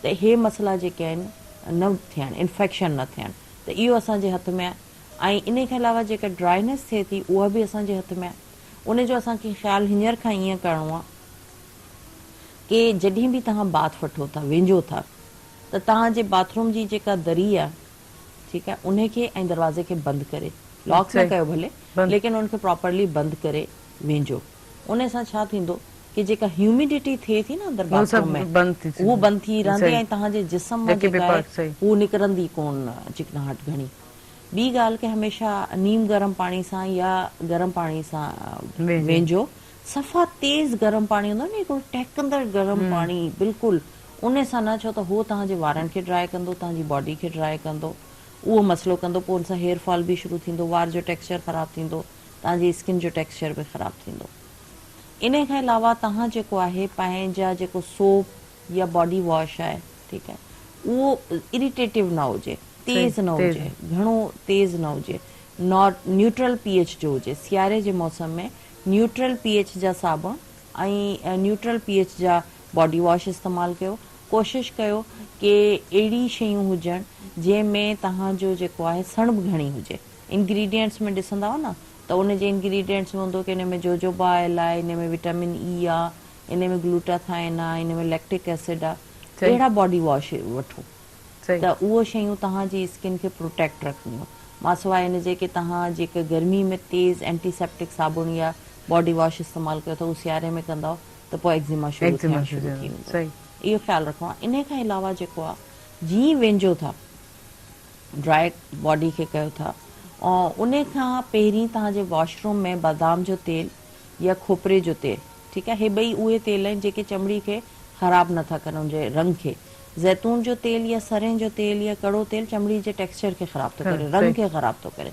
त इहे मसइला जेके आहिनि न थियनि, इन्फेक्शन न थियनि, त इहो असांजे हथ में आहे। ऐं इन खां अलावा जेका ड्राइनेस थिए थी उहा बि असांजे हथ में आहे। उन जो असांखे ख़्यालु हींअर खां ईअं करिणो आहे कि जॾहिं बि तव्हां बाथ वठो था, वेंझो था, त तव्हांजे बाथरूम जी जेका दरी आहे, ठीकु आहे, उनखे ऐं दरवाज़े खे बंदि करे, लॉक न कयो भले, लेकिन उनखे प्रॉपरली बंदि करे वेंझो। उन सां छा थींदो कि जेका ह्यूमिडिटी थिए थी न अंदर बाथरूम में उहो बंदि थी रहंदी ऐं तव्हांजे जिस्म मां जेका आहे उहो निकिरंदी कोन चिकनाहट घणी। ॿी ॻाल्हि कि हमेशह नीम गरम पाणी सां या गरम पाणी सां वेंझो, सफ़ा तेज़ गरम पाणी हूंदो न, हिकिड़ो टहिकंदड़ गरम पाणी बिल्कुलु, उन सां न, छो त उहो तव्हांजे वारनि खे ड्राई कंदो, तव्हांजी बॉडी खे ड्राई कंदो, उहो मसइलो कंदो, पोइ उन सां हेयर फॉल बि शुरू थींदो, वार जो टेक्सचर ख़राबु थींदो, तव्हांजी स्किन जो टेक्सचर बि ख़राबु थींदो। इन खां अलावा तव्हां जेको आहे पंहिंजा जेको सोप या बॉडी वॉश आहे, ठीकु आहे, उहो इरिटेटिव न हुजे, तेज़ न हुजे, घणो तेज़ न हुजे, न्यूट्रल pH जो हुजे। सियारे जे मौसम में न्यूट्रल pH जा साबुण ऐं न्यूट्रल pH जा बॉडी वॉश इस्तेमालु कयो। कोशिशि कयो कि अहिड़ी शयूं हुजनि जंहिंमें तव्हांजो जेको आहे सणभ घणी हुजे। इंग्रीडियंट्स में ॾिसंदा न त उन जे इंग्रीडियंट्स में हूंदो कि इन में जोजोबा ऑयल आहे, इन में विटामिन ई आहे, इन में ग्लूटाथाइन आहे, इन में लैक्टिक एसिड आहे, अहिड़ा बॉडी वॉश वठो त उहो शयूं तव्हांजी स्किन खे प्रोटेक्ट रखंदियूं। मां सवाइ इन जे कि तव्हां जेके गर्मी में तेज़ एंटीसेप्टिक साबुण या बॉडी वॉश इस्तेमालु कयो था उहो सियारे में कंदव त पोइ एक्ज़िमा शुरू थी वेंदो। इहो ख़्यालु रखणो आहे। इन खां अलावा जेको आहे जीअं वेंझो था, ड्राई बॉडी खे कयो था, ऐं उन खां पहिरीं तव्हांजे वॉशरूम में बादाम जो तेल या खोपरे जो तेल, ठीकु आहे, हे ॿई उहे तेल आहिनि जेके चमड़ी खे ख़राबु नथा कनि, उनजे रंग खे जैतून जो तेल या सरें जो तेल या कड़ो तेल चमड़ी जे टेक्सचर खे ख़राब थो करे, रंग खे ख़राब थो करे।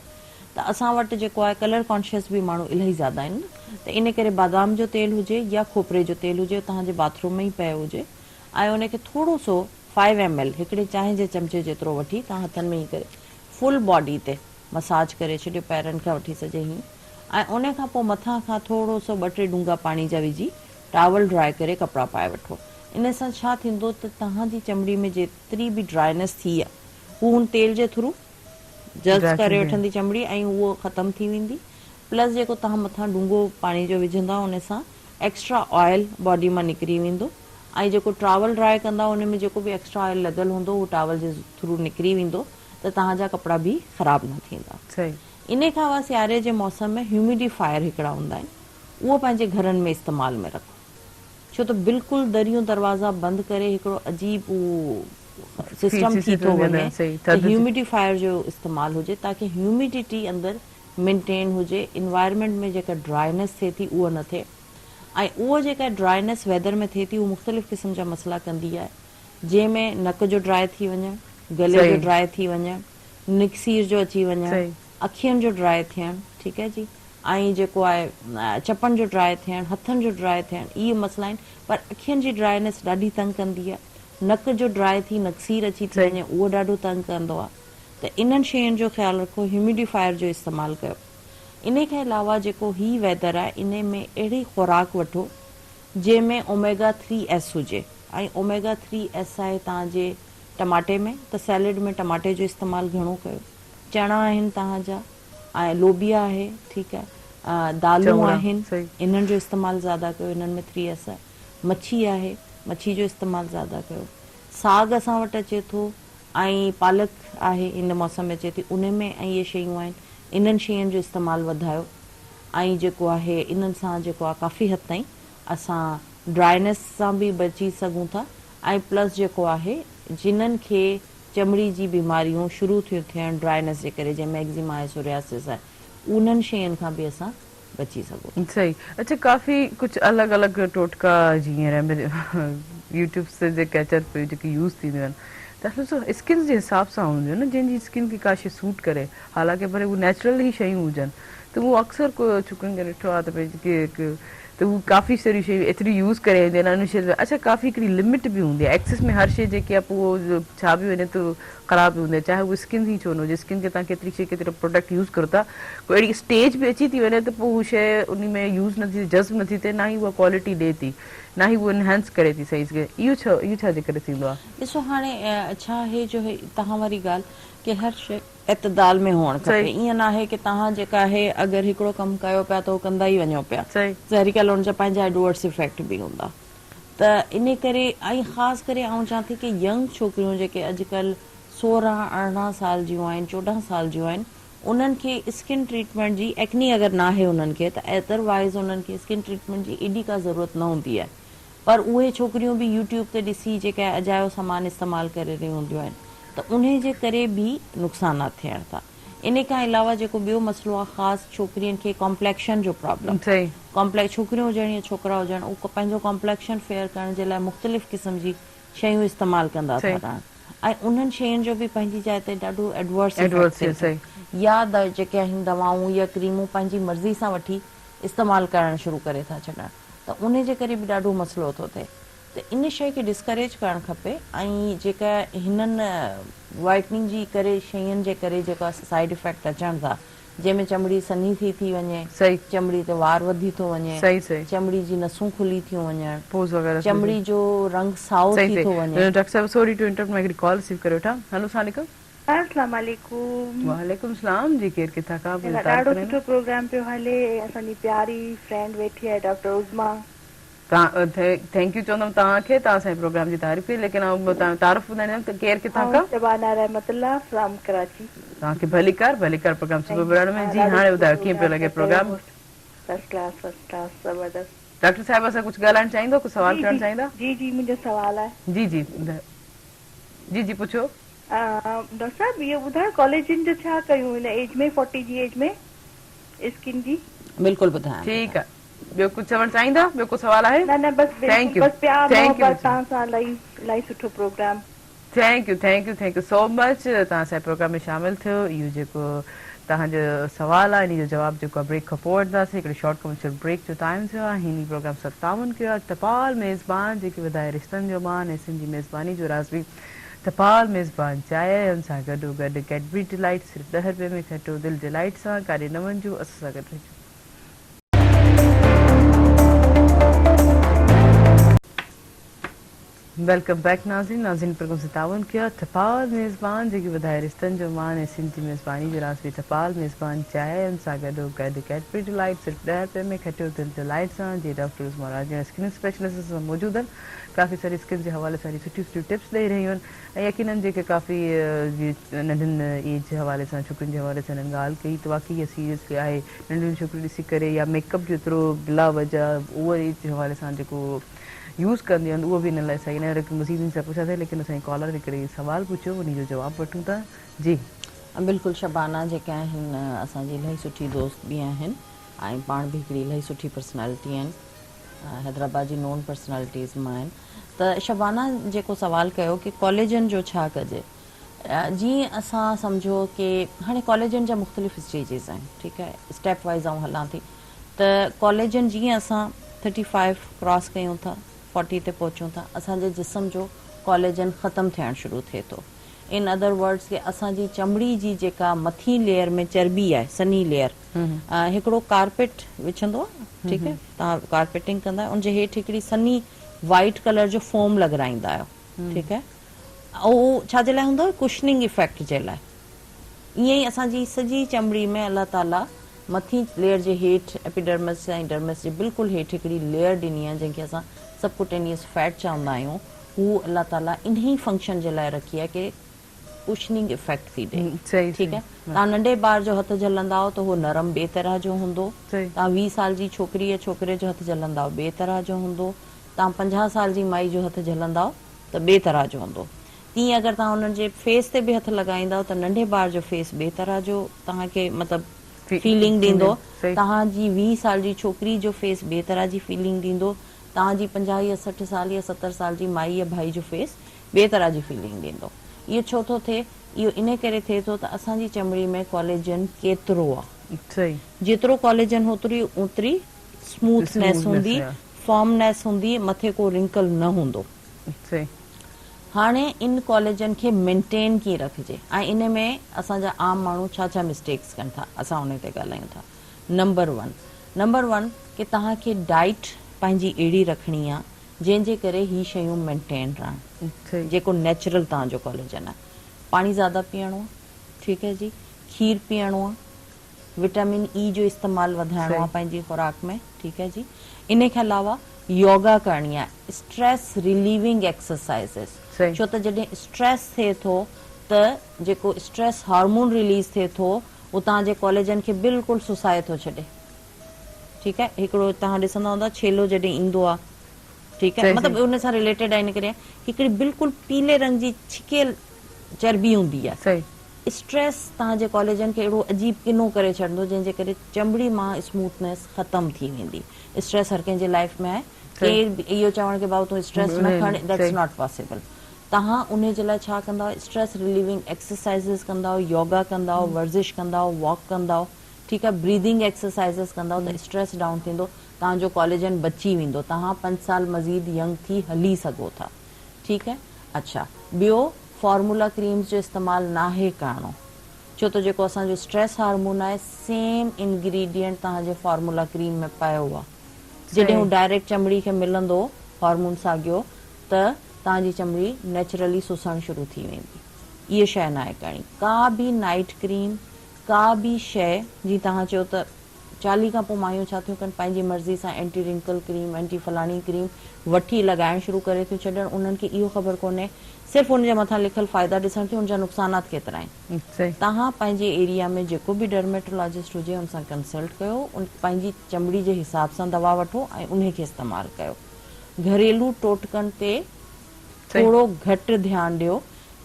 त असां वटि जेको आहे कलर कॉन्शियस बि माण्हू इलाही ज़्यादा आहिनि, त इन करे बादाम जो तेल हुजे या खोपरे जो तेल हुजे, तव्हांजे बाथरूम में ई पियो हुजे, ऐं उनखे थोरो सो 5 ml हिकिड़े चांहि जे चमचे जेतिरो वठी तव्हां हथनि में ई करे फुल बॉडी ते मसाज करे छॾियो, पैरनि खां वठी सॼे हीअं, ऐं उन खां पोइ मथां खां थोरो सो 2-3 डूंगा पाणी जा विझी टॉवल ड्राई करे कपिड़ा पाए वठो। इन सां छा थींदो त तव्हांजी चमड़ी में जेतिरी बि ड्राइनेस थी आहे हू हुन तेल जे थ्रू जस्ट करे वठंदी चमड़ी ऐं उहो ख़तमु थी वेंदी। प्लस जेको तव्हां मथां डूंगो पाणी जो विझंदा उन सां एक्स्ट्रा ऑयल बॉडी मां निकिरी वेंदो, ऐं जेको टॉवल ड्राई कंदा उन में जेको बि एक्स्ट्रा ऑयल लॻल हूंदो उहो टॉवल जे थ्रू निकिरी वेंदो, त तव्हांजा कपिड़ा बि ख़राबु न थींदा। इन खां सवाइ सियारे जे मौसम में ह्यूमिडिफायर हिकिड़ा हूंदा आहिनि, उहो पंहिंजे घरनि में इस्तेमाल में रखो, छो त बिल्कुलु दरियूं दरवाज़ा बंदि करे हिकिड़ो अजीब उहो सिस्टम थी थो वञे त ह्यूमिडिफायर जो इस्तेमालु हुजे ताकी ह्यूमिडिटी अंदरि मेंटेन हुजे, इन्वायरमेंट में जेका ड्राइनेस थिए थी उहा न थिए। ऐं उहो जेका ड्राइनेस वेदर में थिए थी उहो मुख़्तलिफ़ क़िस्म जा मसइला कंदी आहे, जंहिंमें नक जो ड्राई थी वञे, गले जो ड्राई थी वञे, निक्सीर जो अची वञे, अखियुनि जो ड्राई थियणु, ठीकु आहे जी, ऐं जेको आहे चपनि जो ड्राई थियणु, हथनि जो ड्राई थियणु, इहे मसइला आहिनि। पर अखियुनि जी ड्राइनेस ॾाढी तंग कंदी आहे, नक जो ड्राई थी नक्सीर अची थी वञे उहो ॾाढो तंग कंदो आहे। त इन्हनि शयुनि जो ख़्यालु रखो, ह्यूमिडिफायर जो इस्तेमालु कयो। इन खां अलावा जेको ही वेदर आहे इन में अहिड़ी खुराक वठो जंहिंमें ओमेगा 3S हुजे, ऐं ओमेगा 3S आहे तव्हांजे टमाटे में, त सैलेड में टमाटे जो इस्तेमालु घणो कयो, चणा आहिनि तव्हांजा ऐं लोबिया आहे, ठीकु आहे, दालूं आहिनि, इन्हनि जो इस्तेमालु ज़्यादा कयो, इन्हनि में 3S आहे। मच्छी आहे, मच्छी जो इस्तेमालु ज़्यादा कयो। साग असां वटि अचे थो ऐं पालक आहे, इन मौसम में अचे थी, उन में ऐं इहे शयूं आहिनि, इन्हनि शयुनि जो इस्तेमालु वधायो। ऐं जेको आहे इन्हनि सां जेको आहे काफ़ी हद ताईं असां ड्राइनेस सां बि बची सघूं था, ऐं प्लस जेको आहे जिन्हनि खे चमड़ी जी बीमारियूं शुरू थियूं थियणु ड्राइनेस जे करे, जंहिंमें एक्ज़िमा आहे, सोरियासिस आहे, उन्हनि शयुनि खां बि असां बची सघूं। सही। अच्छा, काफ़ी कुझु अलॻि अलॻि टोटका जीअं यूट्यूब से जेके अचनि पियूं जेके यूज़ थींदियूं आहिनि, त ॾिसो स्किन जे हिसाब सां हूंदियूं आहिनि न, जंहिंजी स्किन खे का शइ सूट करे, हालांकि भले उहे नेचुरल ई शयूं हुजनि, त उहो अक्सर को छोकिरियुनि खे ॾिठो आहे त भई जेके त उहे काफ़ी सारी शयूं एतिरी यूज़ करे वेंदियूं आहिनि उन शइ। अच्छा, काफ़ी हिकिड़ी लिमिट बि हूंदी आहे, एक्सेस में हर शइ जेकी आहे पोइ छा बि वञे त ख़राबु बि हूंदी आहे, चाहे उहा स्किन ई छो न हुजे। स्किन खे तव्हां केतिरी शइ केतिरो प्रोडक्ट यूज़ करो था, कोई अहिड़ी स्टेज बि अची थी वञे त पोइ उहा शइ उन में यूज़ नथी थिए, जज़्ब नथी थिए, ना ई उहा क्वालिटी ॾिए थी, ना ई उहा इनहेंस करे थी सही से। इहो छा जे करे थींदो आहे? ॾिसो हाणे छा आहे जो तव्हां वारी ॻाल्हि की हर शइ एतदाल में हुअणु खपे, ईअं न आहे की तव्हां जेका आहे अगरि हिकिड़ो कमु कयो पिया त उहो कंदा ई वञो पिया, ज़हरीकल हुन जा पंहिंजा एडवर्स इफेक्ट बि हूंदा। त इन करे ऐं ख़ासि करे आउं चवां थी की यंग छोकिरियूं जेके अॼुकल्ह 16-18 साल जूं आहिनि, 14 साल जूं आहिनि, उन्हनि खे स्किन ट्रीटमेंट जी एक्नी अगरि न आहे उन्हनि खे, त अदरवाइज़ उन्हनि खे स्किन ट्रीटमेंट जी एॾी का ज़रूरत न हूंदी आहे। पर उहे छोकिरियूं बि यूट्यूब ते ॾिसी जेका अजायो सामान इस्तेमालु करे रहियूं हूंदियूं आहिनि, त उन जे करे बि नुक़सानात थियनि था। इन खां अलावा जेको ॿियो मसइलो आहे, ख़ासि छोकिरियुनि खे कॉम्प्लेक्शन जो प्रॉब्लम, छोकिरियूं हुजनि या छोकिरा हुजनि, उहो पंहिंजो कॉम्प्लेक्शन फेयर करण जे लाइ मुख़्तलिफ़ क़िस्म जी शयूं इस्तेमालु कंदा था रहनि, ऐं उन्हनि शयुनि जो बि पंहिंजी जाइ ते ॾाढो एडवर्स या जेके आहिनि दवाऊं या क्रीमूं पंहिंजी मर्ज़ी सां वठी इस्तेमालु करणु शुरू करे था छॾनि, त उन जे करे बि ॾाढो मसइलो थो थिए। त इन शइ खे डिस्करेज करणु खपे। ऐं जेका हिननि वाइटनिंग जी करे शयुनि जे करे जेका साइड इफेक्ट अचनि था, जंहिंमें चमड़ी सनी थी वञे, चमड़ी ते वार वधी थो वञे, चमड़ी जी नसूं खुली थियूं वञनि, चमड़ी जो रंग साओ थी थो वञे। डॉक्टर साहब सॉरी टू इंटरप्ट, मैं हिकिड़ी कॉल रिसीव करे वठां। हेलो, अस्सलाम वालेकुम। अस्सलाम वालेकुम। वालेकुम सलाम जी, केर किथां खां? ॾाढो सुठो प्रोग्राम पियो हले, असांजी प्यारी फ्रेंड वेठी आहे डॉक्टर उज़मा। थैंक यू चवंदमि तव्हांखे, तव्हां असांजे प्रोग्राम जी तारीफ़ कई, लेकिन तारीफ़ ॿुधाईंदमि त केर किथां खां? शबाना रहमतुल्लाह फ्रॉम कराची। तव्हांखे भली कर प्रोग्राम सुबुह बुराण में। जी हाणे ॿुधायो कीअं पियो लॻे प्रोग्राम? फर्स्ट क्लास ज़बरदस्त। डॉक्टर साहिब असां कुझु ॻाल्हाइणु चाहींदो, कुझु सवाल करणु चाहींदा? जी जी, मुंहिंजो सवाल आहे। जी जी ॿुधायो। जी पुछो। डॉक्टर साहब इहो ॿुधायो कॉलेजनि जो छा कयूं हिन एज में, 40 जी एज में, स्किन जी? बिल्कुलु ॿुधायां। ठीकु आहे, ॿियो कुझु चवणु चाहींदा? ॿियो को सवाल आहे? न बस थैंक यू प्यार मोहब्बत तव्हां सां इलाही सुठो program. Thank you so much तव्हां असांजे प्रोग्राम में शामिल थियो। इहो जेको तव्हांजो सवाल आहे इन जो जवाब जेको आहे ब्रेक खां पोइ वठंदासीं। हिकिड़े शॉर्ट कमर्शियल ब्रेक जो टाइम थियो आहे। हिन प्रोग्राम 57 कयो आहे। टपाल मेज़बान जेके वधाए रिश्तनि जो मान ऐं सिंधी मेज़बानी जो राज़ बि टपाल मेज़बान चाहे हुन सां गॾो गॾु कैडबरी डिलाइट सिर्फ़ु 10 रुपए में खटो दिलि डिलाइट सां काॾे न वञिजो, असां सां गॾु रहिजो। वेलकम बैक नाज़रीन प्रोग्राम 57 किया टपाल मेज़बान जेकी वधाए रिश्तनि जो मान ऐं सिंधी मेज़बानी जो राज़ बि टपाल मेज़बान चाहे हुन सां गॾो गॾु कैडबरी डिलाइट सिर्फ़ु 10 रुपए में खटियो दिलि डिलाइट सां जे डॉक्टर उस्मान राजा स्किन स्पेशलिस्ट सां मौजूदु आहिनि। काफ़ी सारी स्किन जे हवाले सां सुठियूं टिप्स ॾेई रहियूं आहिनि ऐं यकीननि जेके काफ़ी नंढनि एज जे हवाले सां छोकिरियुनि जे हवाले सां हिननि ॻाल्हि कई त वाक़ई इहा सीरियसली आहे। नंढियूं छोकिरियूं ॾिसी करे या मेकअप जो एतिरो बिला वजह उहा एज जे हवाले सां जेको यूज़ कंदियूं आहिनि उहो बि हिन लाइ सही न आहे। मज़ीद हिन सां पुछासीं लेकिन असांजी कॉलर हिकिड़े सुवाल पुछियो उन जो जवाबु वठूं था। जी बिल्कुलु शबाना जेके आहिनि असांजी इलाही सुठी दोस्त बि आहिनि ऐं पाण बि हिकिड़ी इलाही सुठी पर्सनैलिटी आहिनि, हैदराबाद जी नोन पर्सनैलिटीज़ मां आहिनि। त शबाना जेको सुवाल कयो कि कॉलेजनि जो छा कजे, जीअं असां सम्झो कि हाणे कॉलेजनि जा मुख़्तलिफ़ स्टेजिस आहिनि, ठीकु आहे, स्टेप वाइज़ आऊं हलां थी। त कॉलेजनि जीअं असां 35 क्रॉस कयूं था 40 ते पहुचूं था, असांजे जिस्म जो कॉलेजन ख़तमु थियणु शुरू थिए थो। इन अदर वर्ड्स कि असांजी चमड़ी जी जेका मथी लेयर में चर्बी आहे, सनी लेयर, हिकिड़ो कारपेट विछंदो आहे, ठीकु आहे, तव्हां कारपेटिंग कंदा आहियो, उनजे हेठि हिकिड़ी सनी वाइट कलर जो फोम लॻाराईंदा आहियो, ठीकु आहे, उहो छाजे लाइ हूंदो आहे, कुशनिंग इफेक्ट जे लाइ। ईअं ई असांजी सॼी चमड़ी में अलाह ताला मथी लेयर जे हेठि एपिडर्मिस ऐं डर्मिस जे बिल्कुलु हेठि हिकिड़ी लेयर ॾिनी आहे जंहिंखे असां सबकुटेनियस फैट चवंदा आहियूं। हू अलाह ताला इन ई फंक्शन जे लाइ रखी आहे कि कुशनिंग इफेक्ट थी ॾे, ठीकु आहे। तव्हां नंढे ॿार जो हथु झलंदा हो त उहो नरम ॿिए तरह जो हूंदो, तव्हां 20 साल जी छोकिरी या छोकिरे जो हथु झलंदा ॿिए तरह जो हूंदो, तव्हां 50 साल जी माई जो हथु झलंदा त ॿिए तरह जो हूंदो। तीअं अगरि तव्हां हुननि जे फेस ते बि हथु लॻाईंदव त नंढे ॿार जो फेस ॿिए तरह जो तव्हांखे मतिलबु फीलिंग ॾींदो, तव्हांजी 20 साल जी छोकिरी जो फेस ॿिए तरह जी फीलिंग ॾींदो, तव्हांजी 50 या 60 साल या 70 साल जी माई या भाई जो फेस ॿिए तरह जी फीलिंग ॾींदो। इहो छो थो थिए? इहो इन करे थिए थो त असांजी चमड़ी में कॉलेजन केतिरो आहे, जेतिरो कॉलेजन ओतिरी स्मूथनेस हूंदी, फॉर्मनेस हूंदी, मथे को रिंकल न हूंदो। हाणे इन कॉलेजन खे मेंटेन कीअं रखिजे ऐं इन में असांजा आम माण्हू छा छा मिस्टेक्स कनि था, असां उन ते ॻाल्हायूं था। नंबर वन कि तव्हांखे डाइट पंहिंजी अहिड़ी रखणी आहे जंहिंजे करे ही शयूं मेंटेन रहनि, जेको नेचुरल तव्हांजो कॉलेजन आहे। पाणी ज़्यादा पीअणो आहे, ठीकु है जी, खीर पीअणो आहे, विटामिन ई जो इस्तेमालु वधाइणो आहे पंहिंजी खुराक में, ठीकु है जी। इन खां अलावा योगा करणी आहे, स्ट्रेस रिलीविंग एक्सरसाइज़िस, छो त जॾहिं स्ट्रेस थिए थो त जेको स्ट्रेस हार्मोन रिलीज़ थिए थो उहो तव्हांजे कॉलेजन खे बिल्कुलु सुसाए थो छॾे, ठीकु आहे। हिकिड़ो तव्हां ॾिसंदा हूंदा छेलो जॾहिं ईंदो आहे, ठीकु आहे, मतिलबु उन सां रिलेटेड आहे, इन करे हिकिड़ी बिल्कुलु पीले रंग जी छिकियल चर्बी हूंदी आहे। स्ट्रेस तव्हांजे कॉलेजन खे अहिड़ो अजीब किनो करे छॾंदो जंहिंजे करे चमड़ी मां स्मूथनेस ख़तमु थी वेंदी। स्ट्रेस हर कंहिंजे लाइफ में आहे, केरु इहो चवण के बाबति तूं स्ट्रेस न खण, दैट्स नॉट पॉसिबल। तव्हां उन जे लाइ छा कंदा, स्ट्रेस रिलीविंग एक्सरसाइज़िस कंदा, योगा कंदा, वर्जिश कंदा, वॉक कंदा, ठीकु आहे, ब्रीदिंग एक्सरसाइज़िस कंदा त स्ट्रेस डाउन थींदो, तव्हांजो कॉलेजन बची वेंदो, तव्हां 5 साल मज़ीद यंग थी हली सघो था, ठीकु है। अच्छा, ॿियो फॉर्मूला क्रीम्स जो इस्तेमालु नाहे करणो, छो त जेको असांजो स्ट्रेस हार्मोन आहे सेम इंग्रेडिएंट तव्हांजे फॉर्मूला क्रीम में पियो आहे। जॾहिं हू डायरेक्ट चमड़ी खे मिलंदो हार्मोन साॻियो त तव्हांजी चमड़ी नेचुरली सुसणु शुरू थी वेंदी। इहा शइ नाहे करणी। का बि नाइट क्रीम, का बि शइ, जीअं तव्हां चयो त 40 खां पोइ मायूं छा थियूं कनि, पंहिंजी मर्ज़ी सां एंटी रिंकल क्रीम, एंटी फलाणी क्रीम वठी लॻाइणु शुरू करे थियूं छॾनि, उन्हनि खे इहो ख़बर कोन्हे, सिर्फ़ु उनजे मथां लिखियल फ़ाइदा ॾिसण थियूं, उनजा नुक़सानात केतिरा आहिनि। तव्हां पंहिंजे एरिया में जेको बि डर्मेटोलॉजिस्ट हुजे उन सां कंसल्ट कयो, पंहिंजी चमड़ी जे हिसाब सां दवा वठो ऐं उन खे इस्तेमालु कयो। घरेलू टोटकनि ते थोरो घटि ध्यानु ॾियो,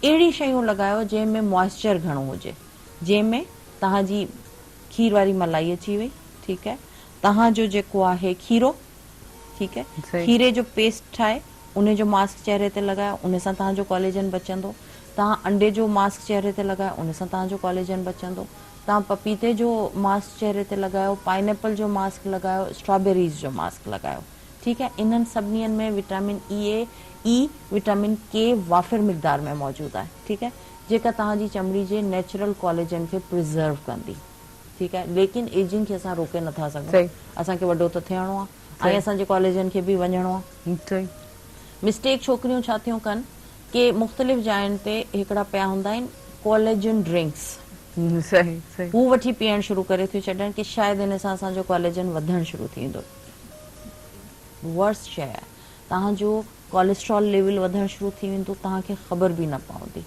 अहिड़ी शयूं लॻायो जंहिंमें मॉइस्चर घणो हुजे, जंहिंमें तव्हांजी खीर वारी मलाई अची वई, ठीकु है, तव्हांजो जेको आहे खीरो, ठीकु है, खीरे जो पेस्ट ठाहे उन जो मास्क चेहरे ते लगायो, उन सां तव्हांजो कोलेजन बचंदो। तव्हां अंडे जो मास्क चेहरे ते लगायो, उन सां तव्हांजो कोलेजन बचंदो। तव्हां पपीते जो मास्क चेहरे ते लगायो, पाइनएप्पल जो मास्क लगायो, स्ट्रॉबेरीज जो मास्क लगायो। ठीक है, इन्हनि सभिनी में विटामिन ई विटामिन के वाफिर मिक़दार में मौजूद है। ठीक है, जेका तव्हांजी चमड़ी जे नेचुरल कोलेजन के प्रिजर्व कंदी। ठीक है, लेकिन एजिंग के असां रोके नथा सघूं, असांखे वॾो त थियणो आहे ऐं असांजे कोलेजन के भी वञणो आहे। मिस्टेक छोकिरियूं छा थियूं कनि कि मुख़्तलिफ़ जायुनि ते हिकिड़ा पिया हूंदा आहिनि कोलेजन ड्रिंक्स, हू वठी पीअण शुरू करे थियूं छॾनि कि शायदि इन सां असांजो कोलेजन वधणु शुरू थींदो। वर्स्ट शइ आहे, तव्हांजो कोलेस्ट्रॉल लेवल वधणु शुरू थी वेंदो, तव्हांखे ख़बर बि न पवंदी।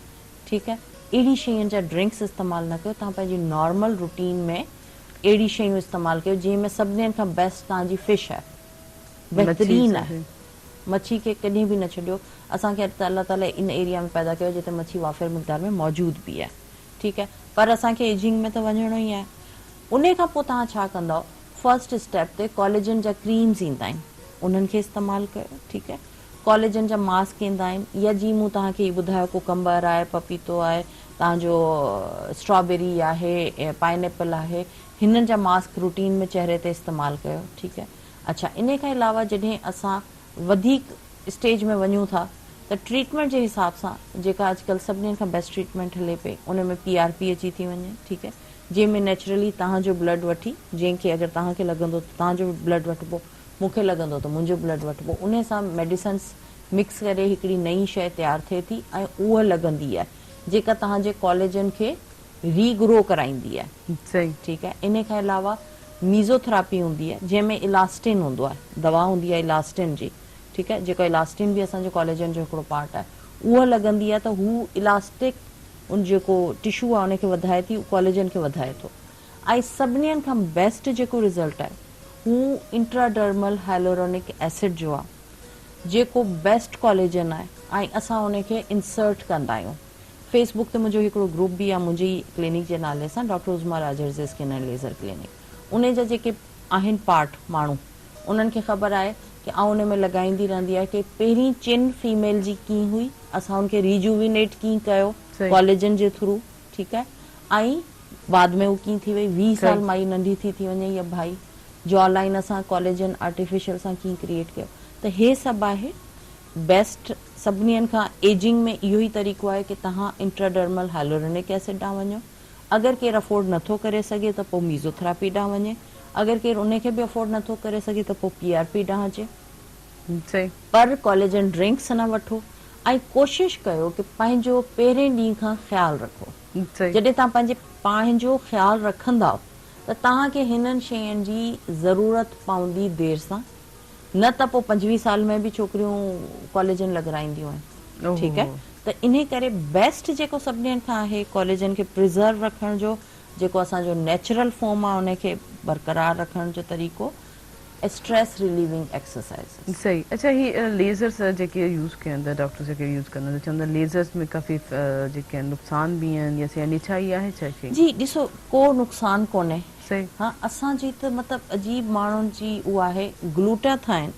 ठीकु आहे, अहिड़ी शयुनि जा ड्रिंक्स इस्तेमालु न कयो। तव्हां पंहिंजी नॉर्मल रूटीन में अहिड़ी शयूं इस्तेमालु कयो जंहिंमें सभिनी खां बेस्ट तव्हांजी फिश आहे, बहितरीन आहे। मच्छी खे कॾहिं बि न छॾियो। असांखे अल्लाह ताला इन एरिया में पैदा कयो जिते मच्छी वाफिर मिक़दार में मौजूद बि आहे। ठीकु आहे, पर असांखे एजिंग में त वञणो ई आहे। उन खां पोइ तव्हां छा कंदव, फर्स्ट स्टेप ते कोलेजन जा क्रीम्स ईंदा आहिनि, उन्हनि खे इस्तेमालु कयो। ठीकु है, कोलेजन जा मास्क ईंदा आहिनि, या जीअं मूं तव्हांखे ॿुधायो कुकम्बर आहे, पपीतो आहे, तव्हांजो स्ट्रॉबेरी आहे, पाइनएप्पल आहे, हिननि जा मास्क रूटीन में चेहरे ते इस्तेमालु कयो। ठीकु है, अच्छा, इन खां अलावा जॾहिं असां वधीक स्टेज में वञूं था त ट्रीटमेंट जे हिसाब सां जेका अॼुकल्ह सभिनी खां बेस्ट ट्रीटमेंट हले पई, उन में PRP अची थी वञे। ठीकु है, जंहिंमें नेचुरली तव्हांजो ब्लड वठी, जंहिंखे अगरि तव्हांखे लॻंदो त तव्हांजो ब्लड वठिबो, मूंखे लॻंदो त मुंहिंजो ब्लड वठिबो, उन सां मेडिसिन्स मिक्स करे हिकिड़ी नई शइ तयारु थिए थी ऐं उहा लॻंदी आहे जेका तव्हांजे कोलेजन खे रीग्रो कराईंदी आहे। सही, ठीकु आहे, इन खां अलावा मीज़ोथेरेपी हूंदी आहे जंहिंमें इलास्टिन हूंदो आहे, दवा हूंदी आहे इलास्टिन जी। ठीकु है, जेको इलास्टिन बि असांजे कोलेजन जो हिकिड़ो पार्ट आहे, उहा लॻंदी आहे त हू इलास्टिक उन जेको टिशू आहे उनखे वधाए थी, कोलेजन खे वधाए थो। ऐं सभिनी खां बेस्ट जेको रिज़ल्ट आहे हू इंट्राडर्मल हाइलोरोनिक एसिड जो आहे, जेको बेस्ट कोलेजन आहे ऐं असां उनखे इंसर्ट कंदा आहियूं। फेसबुक ते मुंहिंजो हिकिड़ो ग्रुप बि आहे मुंहिंजी क्लिनिक जे नाले सां, doctor Uzma Rajar's skin and laser clinic. उन जा जेके आहिनि पार्ट माण्हू, उन्हनि खे ख़बर आहे कि आउं उन में लॻाईंदी रहंदी आहे कि पहिरीं चिन फीमेल जी कीअं हुई, असां उनखे रिजुविनेट कीअं कयो कोलेजन जे थ्रू। ठीकु आहे, ऐं बाद में उहो कीअं थी वई, 20 साल माई नंढी थी वञे या भाई, जॉ लाइन असां कोलेजन आर्टिफिशियल सां कीअं क्रिएट कयो। त हे सभु आहे बेस्ट। सभिनी खां एजिंग में इहो ई तरीक़ो आहे कि तव्हां इंट्राडर्मल हाइलोरोनिक एसिड ॾांहुं वञो। अगरि केरु अफोर्ड नथो करे सघे त पोइ मीज़ोथेरेपी ॾांहुं वञे, अगरि केरु उनखे बि अफोर्ड नथो करे सघे त पोइ PRP ॾांहुं अचे। पर कोलेजन ड्रिंक्स न वठो ऐं कोशिशि कयो कि पंहिंजो पहिरें ॾींहं खां ख़्यालु रखो। जॾहिं तव्हां पंहिंजो ख़्यालु रखंदा त तव्हांखे हिननि शयुनि जी ज़रूरत पवंदी देरि सां, न त पोइ 25 साल में बि छोकिरियूं कोलेजन लॻराईंदियूं आहिनि। ठीकु है, त इन करे बेस्ट जेको सभिनी खां आहे कोलेजन खे प्रिज़र्व रखण जो, जेको असांजो नेचुरल फॉर्म आहे उनखे बरक़रार रखण जो तरीक़ो, स्ट्रेस रिलीविंग एक्सरसाइज। सही। अच्छा, ही लेज़र्स जेके यूज़ कयनि था डॉक्टर जेके यूज़ कंदा चवंदा लेज़र्स में काफ़ी जेके नुक़सान बि आहिनि, या यानी छा इहा आहे छा शइ? जी ॾिसो, को नुक़सान कोन्हे। सही। हाँ, असांजी त मतिलबु अजीब माण्हुनि जी उहा आहे ग्लूटाथाइन।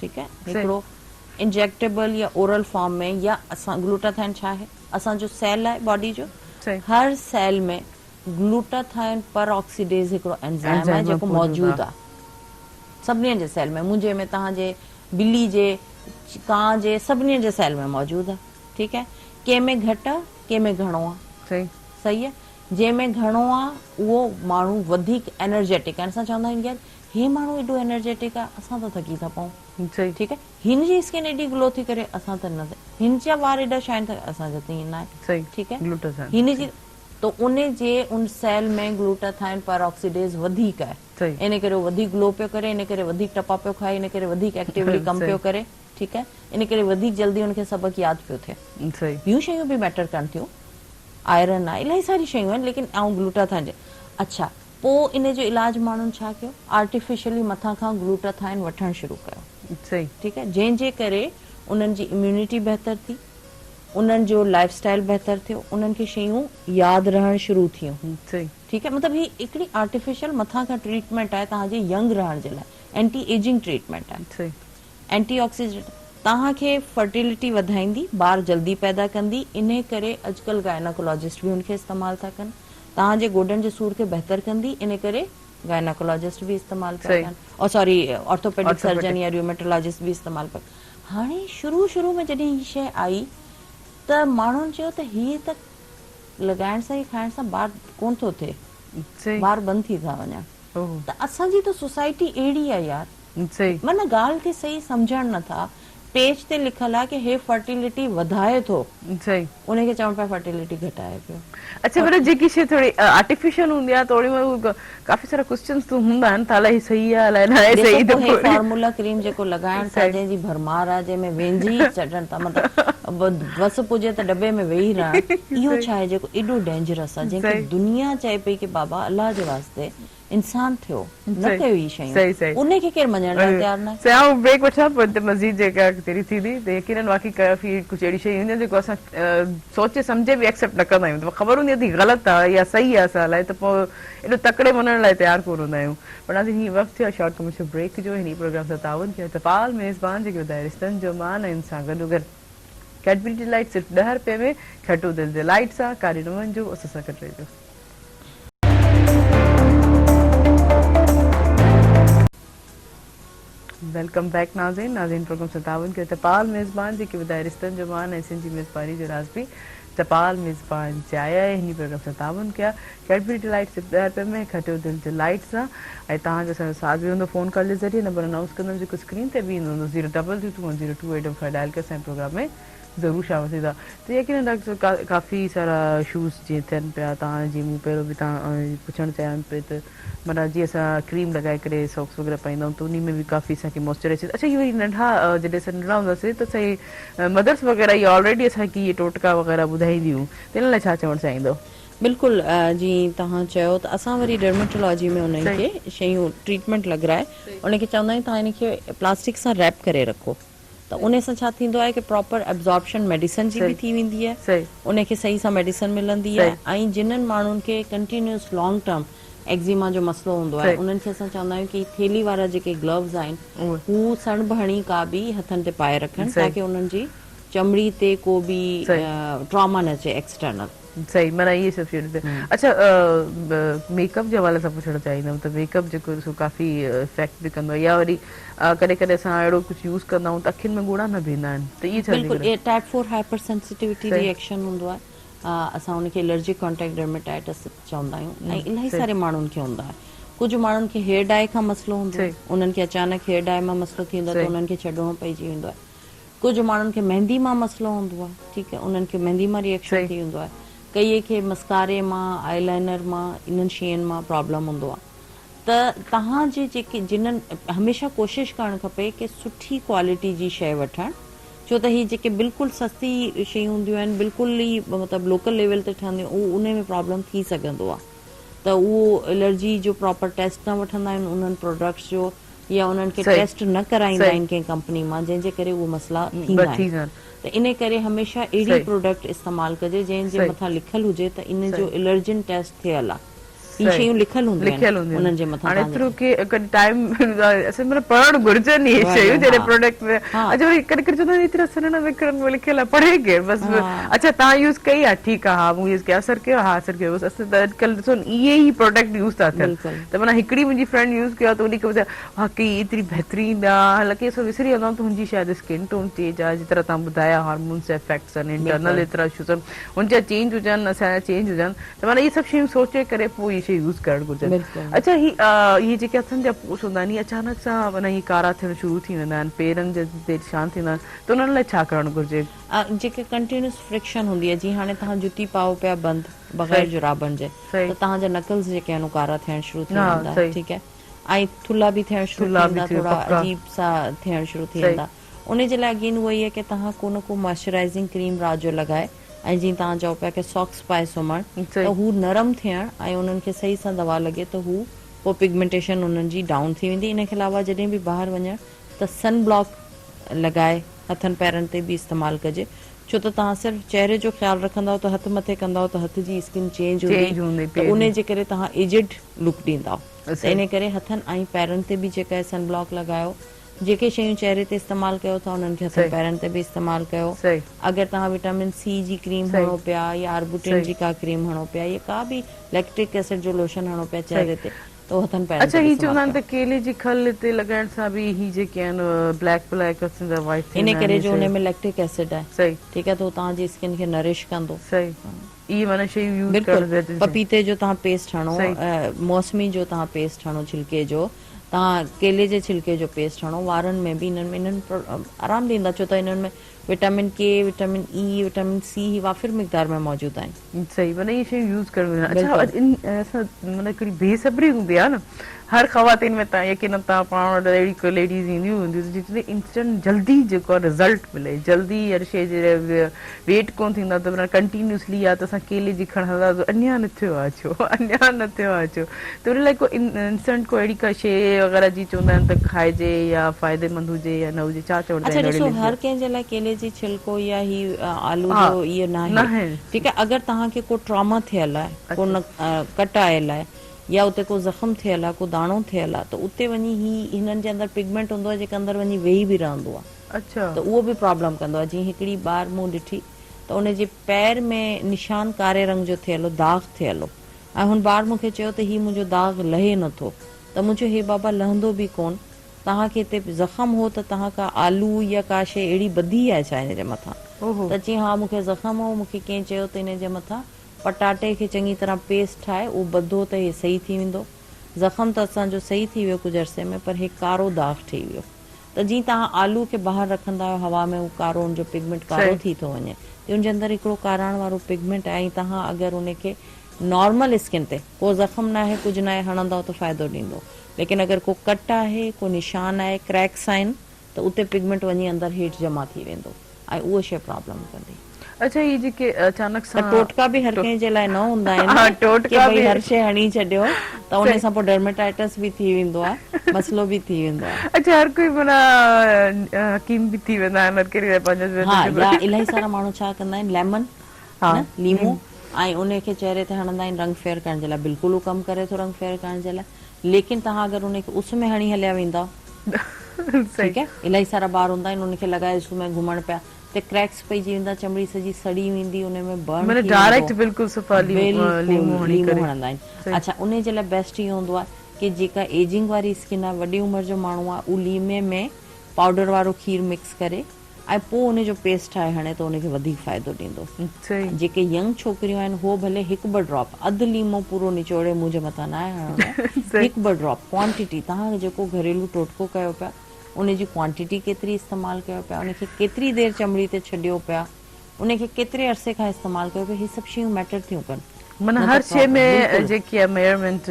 ठीकु है, हिकिड़ो इंजेक्टेबल या ओरल फॉर्म में, या असां ग्लूटाथाइन छा आहे, असांजो सेल आहे बॉडी जो, हर सेल में ग्लूटाथाइन पर ऑक्सीडेज हिकिड़ो एंजाइम आहे जेको मौजूदु आहे सभिनी जे सेल में। मुंहिंजे में, तव्हांजे, बिल्ली जे, कां जे, सभिनी जे सेल में मौजूदु आहे। ठीकु है, कंहिंमें घटि आहे, कंहिंमें घणो आहे। सही है, जंहिंमें घणो आहे उहो माण्हू वधीक एनर्जेटिक आहे। असां चवंदा आहियूं यार हे माण्हू एॾो एनर्जेटिक आहे, असां त थकी था पऊं। ठीकु है, हिन जी स्किन एॾी ग्लो थी करे, असां त न, हिन जा वार एॾा शाइन था, असांजा त ईअं न आहे। ठीकु है, हिन जी तो उन जे उन सेल में ग्लूटाथाइन पर ऑक्सीडेज वधीक आहे, इन करे वधीक ग्लो पियो करे, इन करे वधीक टपा पियो खाए, इन करे वधीक एक्टिवली कम पियो करे। ठीकु है, इन करे वधीक जल्दी उनखे सबक यादि पियो थिए। ॿियूं शयूं बि मैटर कनि थियूं, आयरन आहे, इलाही सारी शयूं आहिनि, लेकिन ऐं ग्लूटाथाइन जे। अच्छा, पोइ इन जो इलाज माण्हुनि छा कयो, आर्टिफिशियली मथां खां ग्लूटाथाइन वठणु शुरू कयो। सही। ठीकु है, जंहिंजे करे उन्हनि जी इम्यूनिटी बहितर थी, उन्हनि जो लाइफ स्टाइल बहितर थियो, उन्हनि खे शयूं यादि रहण शुरू थियूं। ठीकु है, मतिलबु ही हिकिड़ी आर्टिफिशियल मथां खां ट्रीटमेंट आहे तव्हांजे यंग रहण जे लाइ, एंटी एजिंग ट्रीटमेंट आहे, एंटी ऑक्सीडेंट। तव्हांखे फर्टिलिटी वधाईंदी, ॿार जल्दी पैदा कंदी। इन करे अॼुकल्ह गायनाकोलॉजिस्ट बि उनखे इस्तेमालु था कनि। तव्हांजे गोॾनि जे सूर खे बहितर कंदी, इन करे गायनाकोलॉजिस्ट बि इस्तेमालु पिया कनि, और सॉरी ऑर्थोपेडिक सर्जन या र्यूमेटोलॉजिस्ट बि इस्तेमालु पिया। हाणे शुरू में जॾहिं हीअ शइ आई त माण्हुनि चयो त हीअ त लॻाइण सां, खाइण सां ॿार कोन थो थिए, ॿार बंदि थी था वञनि। त असांजी त सोसाइटी अहिड़ी आहे यार, माना ॻाल्हि खे सही सम्झण नथा। पेज ते लिखल आहे कि हे फर्टिलिटी वधाए थो, उनखे चवण पिया फर्टिलिटी घटाए पियो। अच्छा, पर जेकी शइ थोड़ी आर्टिफिशियल हूंदी आहे, थोड़ी काफ़ी सारा क्वेश्चंस तो हूंदा आहिनि, त अलाए सही आहे अलाए न आहे सही। त हे फॉर्मूला क्रीम जेको लॻाइण था, जंहिंजी भरमार आहे, जंहिंमें वेंझी चढ़नि था, मतिलबु बस पुॼे त डॿे में वेही रहण, इहो छा आहे जेको एॾो डेंजरस आहे, जंहिंखे दुनिया चए पई कि बाबा अलाह जे वास्ते इंसान थियो, न कयो ही शयूं, उनखे केरु मञण लाइ तयार न आहे। आउं ब्रेक वठां, पोइ ते मज़ीद जेका तेरी थींदी, त यकीनन वाकई काफ़ी कुझु अहिड़ी शयूं हूंदियूं जेको असां सोचे सम्झे बि एक्सेप्ट न कंदा आहियूं। ख़बर हूंदी आहे ग़लति आहे या सही आहे असां लाइ, त पोइ एॾो तकड़े मञण लाइ तयारु कोन हूंदा आहियूं। पर अॼु हीअं वक़्तु थियो आहे शॉर्ट कमर्शियल ब्रेक जो। हिन प्रोग्राम सां ताउन कयो तपाल मेज़बान जेके ॿुधाए रिश्तनि जो मान ऐं सां गॾोगॾु कैडबरी डिलाइट सिर्फ़ु 10 रुपए में, खटो दिलि जे लाइट सां, कारी न वञिजो, असां सां गॾु रहिजो। वेलकम बैक नाज़रीन प्रोग्राम सां ताउन कयो तपाल मेज़बान जेके ॿुधाए रिश्तनि जो मान ऐं सिंधी मेज़बानी जो राज़ बि तपाल मेज़बान चाहिया आहे। हिन प्रोग्राम सां ताउन कया कैडबरी डिलाइट सिर्फ़ु 10 रुपए में, खटो दिलि जे लाइट सां। ऐं तव्हांजो असांजो साथ बि हूंदो फ़ोन कॉल जे ज़रिए, नंबर अनाउंस कंदमि जेको स्क्रीन ते बि ईंदो हूंदो 022210285 डायल करे असांजे प्रोग्राम में ज़रूरु शामिल थींदा। त यकीनन डॉक्टर साहब काफ़ी सारा शूज़ जीअं थियनि पिया, तव्हां जीअं मूं पहिरियों बि तव्हां पुछणु चाहियां पई त माना जीअं असां क्रीम लॻाए करे सॉक्स वग़ैरह पाईंदा आहियूं त उन में बि काफ़ी असांखे मॉइस्चर अचे। अच्छा, इहो नंढा जॾहिं असां नंढा हूंदासीं त असांजी मदर्स वग़ैरह इहे ऑलरेडी असांखे इहे टोटका वग़ैरह ॿुधाईंदी हुयूं, त इन लाइ छा चवणु चाहींदो? बिल्कुलु, जीअं तव्हां चयो त असां वरी डर्मेटोलॉजी में उन्हनि खे शयूं ट्रीटमेंट लॻाए उनखे चवंदा आहियूं तव्हां इनखे प्लास्टिक सां रैप करे रखो, त उन सां छा थींदो आहे कि प्रॉपर एब्जॉर्प्शन मेडिसिन जी बि थी वेंदी आहे, उनखे सही सां मेडिसिन मिलंदी आहे। ऐं जिन्हनि माण्हुनि खे कंटिन्यूअस लॉन्ग टर्म एक्ज़िमा जो मसलो हूंदो आहे, उन्हनि खे असां चवंदा आहियूं कि थेली वारा जेके ग्लव्स आहिनि हू सण भणी का बि हथनि ते पाए रखनि, ताकि उन्हनि जी चमड़ी ते को बि ट्रॉमा न अचे एक्सटर्नल। सही, माना इहे सभु शयूं। अच्छा, मेकअप जे हवाले सां पुछणु चाहींदमि त मेकअप जेको ॾिसो काफ़ी इफेक्ट बि कंदो आहे, या वरी कॾहिं कॾहिं असां अहिड़ो कुझु यूज़ कंदा आहियूं त अखियुनि में ॻोड़ा न बीहंदा आहिनि, त इहे छा? बिल्कुलु, टाइप 4 हाइपर सेंसिटिविटी रिएक्शन हूंदो आहे, असां उनखे एलर्जिक कॉन्टेक्ट डर्मेटाइटिस चवंदा आहियूं, ऐं इलाही सारे माण्हुनि खे हूंदा आहे। कुझु माण्हुनि खे हेयर डाई खां मसलो हूंदो आहे, उन्हनि खे अचानक हेयर डाई मां मसलो थींदो आहे त उन्हनि खे छॾिणो पइजी वेंदो आहे। कुझु माण्हुनि खे मेहंदी मां मसलो हूंदो आहे, ठीकु आहे, उन्हनि खे मेहंदी मां रिएक्शन थी वेंदो आहे। कईअ खे मस्कारे मां, आईलाइनर मां, इन्हनि शयुनि मां प्रॉब्लम हूंदो आहे। त तव्हांजे जेके जिन्हनि हमेशह कोशिशि करणु खपे कि सुठी क्वालिटी जी शइ वठणु, छो त हीअ जेके बिल्कुलु सस्ती शयूं हूंदियूं आहिनि, बिल्कुलु ई मतिलबु लोकल लेवल ते ठहंदियूं, उन में प्रॉब्लम थी सघंदो आहे। त उहो एलर्जी जो प्रॉपर टेस्ट न वठंदा आहिनि उन्हनि प्रोडक्ट्स जो, या उन्हनि खे टेस्ट न कराईंदा आहिनि कंहिं कंपनी मां, जंहिंजे करे उहे मसला थींदा आहिनि। त इन करे हमेशह अहिड़ी प्रोडक्ट इस्तेमालु कजे जंहिंजे मथां लिखियलु हुजे त इन जो एलर्जन टेस्ट थियल आहे। ये शयूं लिखियल हूंदियूं आहिनि उन्हनि जे मथां। हाणे एतिरो के कॾहिं टाइम असां मतलब पढ़णु घुरिजनि इहे शयूं जहिड़े प्रोडक्ट में। अच्छा वरी कॾहिं कॾहिं चवंदा आहिनि एतिरा सन्हड़ा विकिणनि में लिखियल आहे, पढ़े केरु बसि। अच्छा तव्हां यूज़ कई आहे, ठीकु आहे, हा मूं यूज़ कया, असर कयो, हा असर कयो, बसि असां त अॼुकल्ह ॾिसो इहे ई प्रोडक्ट यूज़ था थियनि। त माना हिकिड़ी मुंहिंजी फ्रेंड यूज़ कयो त उनखे ॿुधायो हा की एतिरी बहितरीनु आहे, हालांकि असां विसरी वेंदा आहियूं त हुनजी शायदि स्किन टोन चेंज आहे, जेतिरा तव्हां ॿुधाया हार्मोन्स इफेक्ट्स आहिनि, इंटरनल एतिरा इशूज़ आहिनि, हुनजा चेंज हुजनि, असांजा चेंज हुजनि, त माना इहे सभु शयूं सोचे करे पोइ इहे शइ यूज़ करणु घुरिजनि। अच्छा ये जेके हथनि जा पूस हूंदा आहिनि, अचानक सां माना ही कारा थियण शुरू थी वेंदा आहिनि, पेरनि जे निशान थींदा आहिनि, त उन्हनि लाइ छा करणु घुरिजे? जेके कंटिन्यूअस फ्रिक्शन हूंदी आहे, जीअं हाणे तव्हां जुती पाओ पिया बंदि बग़ैर जुराबनि जे, त तव्हांजा नकल्स जेके आहिनि कारा थियण शुरू थी वेंदा, ठीकु आहे, ऐं थुल्हा बि थियण शुरू थी वेंदा, थोरा अजीब सां थियण शुरू थी वेंदा। उन जे लाइ अगेन उहो ई आहे की तव्हां को न को मॉइस्चराइज़िंग क्रीम राति जो लॻाए, ऐं जीअं तव्हां चओ पिया की सॉक्स पाए सुम्हणु, त हू नरम थियण ऐं उन्हनि खे सही सां दवा लॻे त हू पोइ पिगमेंटेशन उन्हनि जी डाउन थी वेंदी। इन खे अलावा जॾहिं बि ॿाहिरि वञणु त सन ब्लॉक लॻाए हथनि पेरनि ते बि इस्तेमालु कजे, छो त तव्हां सिर्फ़ु चहिरे जो ख़्यालु रखंदव त हथु मथे कंदव त हथ जी स्किन चेंज हूंदी, त उन जे करे तव्हां एजिड लुक ॾींदव। त इन करे हथनि ऐं पेरनि ते बि जेका सन ब्लॉक लॻायो, जेके शयूं चेहरे ते इस्तेमाल कयो था उन्हनि खे हथनि सही। पैरनि ते बि इस्तेमाल कयो। सही अगर तव्हां विटामिन सी जी क्रीम सही। हणो पिया या आर्बुटिन सही। जी का क्रीम हणो पिया या का बि लैक्टिक एसिड जो लोशन हणो पिया सही। चेहरे ते त उहो हथनि पैरनि अच्छा ते बि ही इस्तेमाल चवंदा आहिनि कयो। त केले जी खल हिते लॻाइण सां बि ही जेके आहिनि ब्लैक ब्लैक वाइट इन थींदा करे आहिनि जो हुन में लैक्टिक एसिड आहे, सही ठीकु आहे, त उहो तव्हांजी स्किन खे नरिश कंदो। सही इहे माना शयूं यूज़ बिल्कुलु करणु पपीते जो तव्हां पेस्ट हणो, सही। मौसमी जो तव्हां पेस्ट हणो, छिलके जो तव्हां केले जे छिलके जो पेस्ट हणो, वारनि में बि इन्हनि आराम ॾींदा, छो त इन्हनि में विटामिन के, विटामिन ई, विटामिन सी ही वाफिर मिक़दार में मौजूदु आहिनि। सही माना इहे शयूं यूज़ करणु अच्छा बिल्कुलु। असां माना हिकिड़ी बेसब्री हूंदी आहे न हर ख़वातीन में, तव्हां यकीन तव्हां पाण वटि अहिड़ी कोई लेडीज़ ईंदियूं हूंदियूं जिते इंस्टेंट जल्दी जेको आहे रिज़ल्ट मिले, जल्दी हर शइ जे वेट कोन थींदा, त माना कंटिन्यूसली आहे त असां केले जी खणंदा त अञा न थियो आहे छो, अञा न थियो आहे छो, त उन लाइ कोई इंस्टेंट कोई अहिड़ी का शइ वग़ैरह जी चवंदा आहिनि त खाइजे या फ़ाइदेमंद हुजे या न हुजे, छा चवंदा अच्छा आहिनि ॾिसो, अहिड़े हर कंहिंजे लाइ केले जी छिलको या ही आलू हा, जो इहो न न आहे, आहे। ठीकु आहे। अगरि तव्हांखे को ट्रॉमा थियल आहे, को न कट आयल आहे या उते को ज़ख़्म थियल आहे, को दाणो थियल आहे, त उते वञी ही हिननि जे अंदरि पिगमेंट हूंदो आहे जेके अंदरि वञी वेही बि रहंदो आहे, अच्छा त उहो बि प्रॉब्लम कंदो आहे। जीअं हिकिड़ी ॿार मूं ॾिठी त उन जे पैर में निशान कारे रंग जो थियल हो, दाग़ थियल हो, ऐं हुन ॿार मूंखे चयो त हीउ मुंहिंजो दाग़ लहे नथो, त मुंहिंजो हे बाबा लहंदो बि कोन, तव्हांखे हिते ज़ख़्म हो त तव्हां का आलू या का शइ अहिड़ी ॿधी आहे छा हिन जे मथां? ओहो त चई हा मूंखे ज़ख़्म हो, मूंखे कंहिं चयो त हिन जे मथां पटाटे खे चङी तरह पेस्ट ठाहे उहो ॿधो त हे सही थी वेंदो। ज़ख़्म त असांजो सही थी वियो कुझु अरसे में, पर हे कारो दाग़ ठही वियो। त जीअं तव्हां आलू खे ॿाहिरि रखंदा आहियो हवा में, उहो कारो हुनजो पिगमेंट कारो थी थो वञे, त हुनजे अंदरि हिकिड़ो काराइण वारो पिगमेंट आहे, ऐं तव्हां अगरि उनखे नॉर्मल स्किन ते को ज़ख़्म न आहे, कुझु न आहे, हणंदव त फ़ाइदो ॾींदो, लेकिन अगरि को कट आहे, को निशान आहे, क्रैक्स आहिनि, त उते पिगमेंट वञी अंदरि हेठि जमा थी वेंदो ऐं उहा शइ प्रॉब्लम कंदी। अच्छा ये जेके अचानक त सां टोटका बि हर कंहिं जे लाइ न हूंदा हा, आहिनि कि टोटका भई बि हर शइ हणी छॾियो त उन सां पोइ डर्मेटाइटिस बि थी वेंदो आहे, मसइलो बि थी वेंदो आहे। अच्छा हर कोई माना हकीम बि थी वेंदा आहिनि, हर कहिड़ी हा, या इलाही सारा माण्हू छा कंदा आहिनि, लेमन हा, न लीमो ऐं उनखे चेहरे ते हणंदा आहिनि रंग फेयर करण जे लाइ, बिल्कुलु उहो कमु करे थो रंग फेयर करण जे लाइ, लेकिन तव्हां अगरि उनखे उस में हणी हलिया वेंदा, ठीकु आहे, इलाही सारा ॿार हूंदा आहिनि उनखे लॻाए उस में घुमण पिया त क्रैक्स पइजी वेंदा, चमड़ी सॼी सड़ी वेंदी, उन में बर्न माना थी डायरेक्ट वेंदो, बिल्कुलु सफ़ा लीमो हणी लीमो करे हणंदा आहिनि। अच्छा, उन जे लाइ बेस्ट इहो हूंदो आहे कि जेका एजिंग वारी स्किन आहे, वॾी उमिरि जो माण्हू आहे, उहो लीमे में पाउडर वारो खीर मिक्स करे ऐं पोइ उनजो पेस्ट ठाहे हणे त उनखे वधीक फ़ाइदो ॾींदो। सही जेके यंग छोकिरियूं आहिनि हो भले हिकु ॿ ड्रॉप, अधु लीमो पूरो निचोड़े मुंहुं जे मथां न आहे हणंदो, हिकु ॿ ड्रॉप क्वांटिटी, तव्हां जेको घरेलू टोटको कयो पिया उनजी क्वांटिटी केतिरी इस्तेमालु कयो पिया, उनखे केतिरी देरि चमड़ी ते छॾियो पिया, उनखे केतिरे अरसे खां इस्तेमालु कयो पिया, हे सभु शयूं मैटर थियूं कनि। माना हर शइ में जेकी आहे मेजरमेंट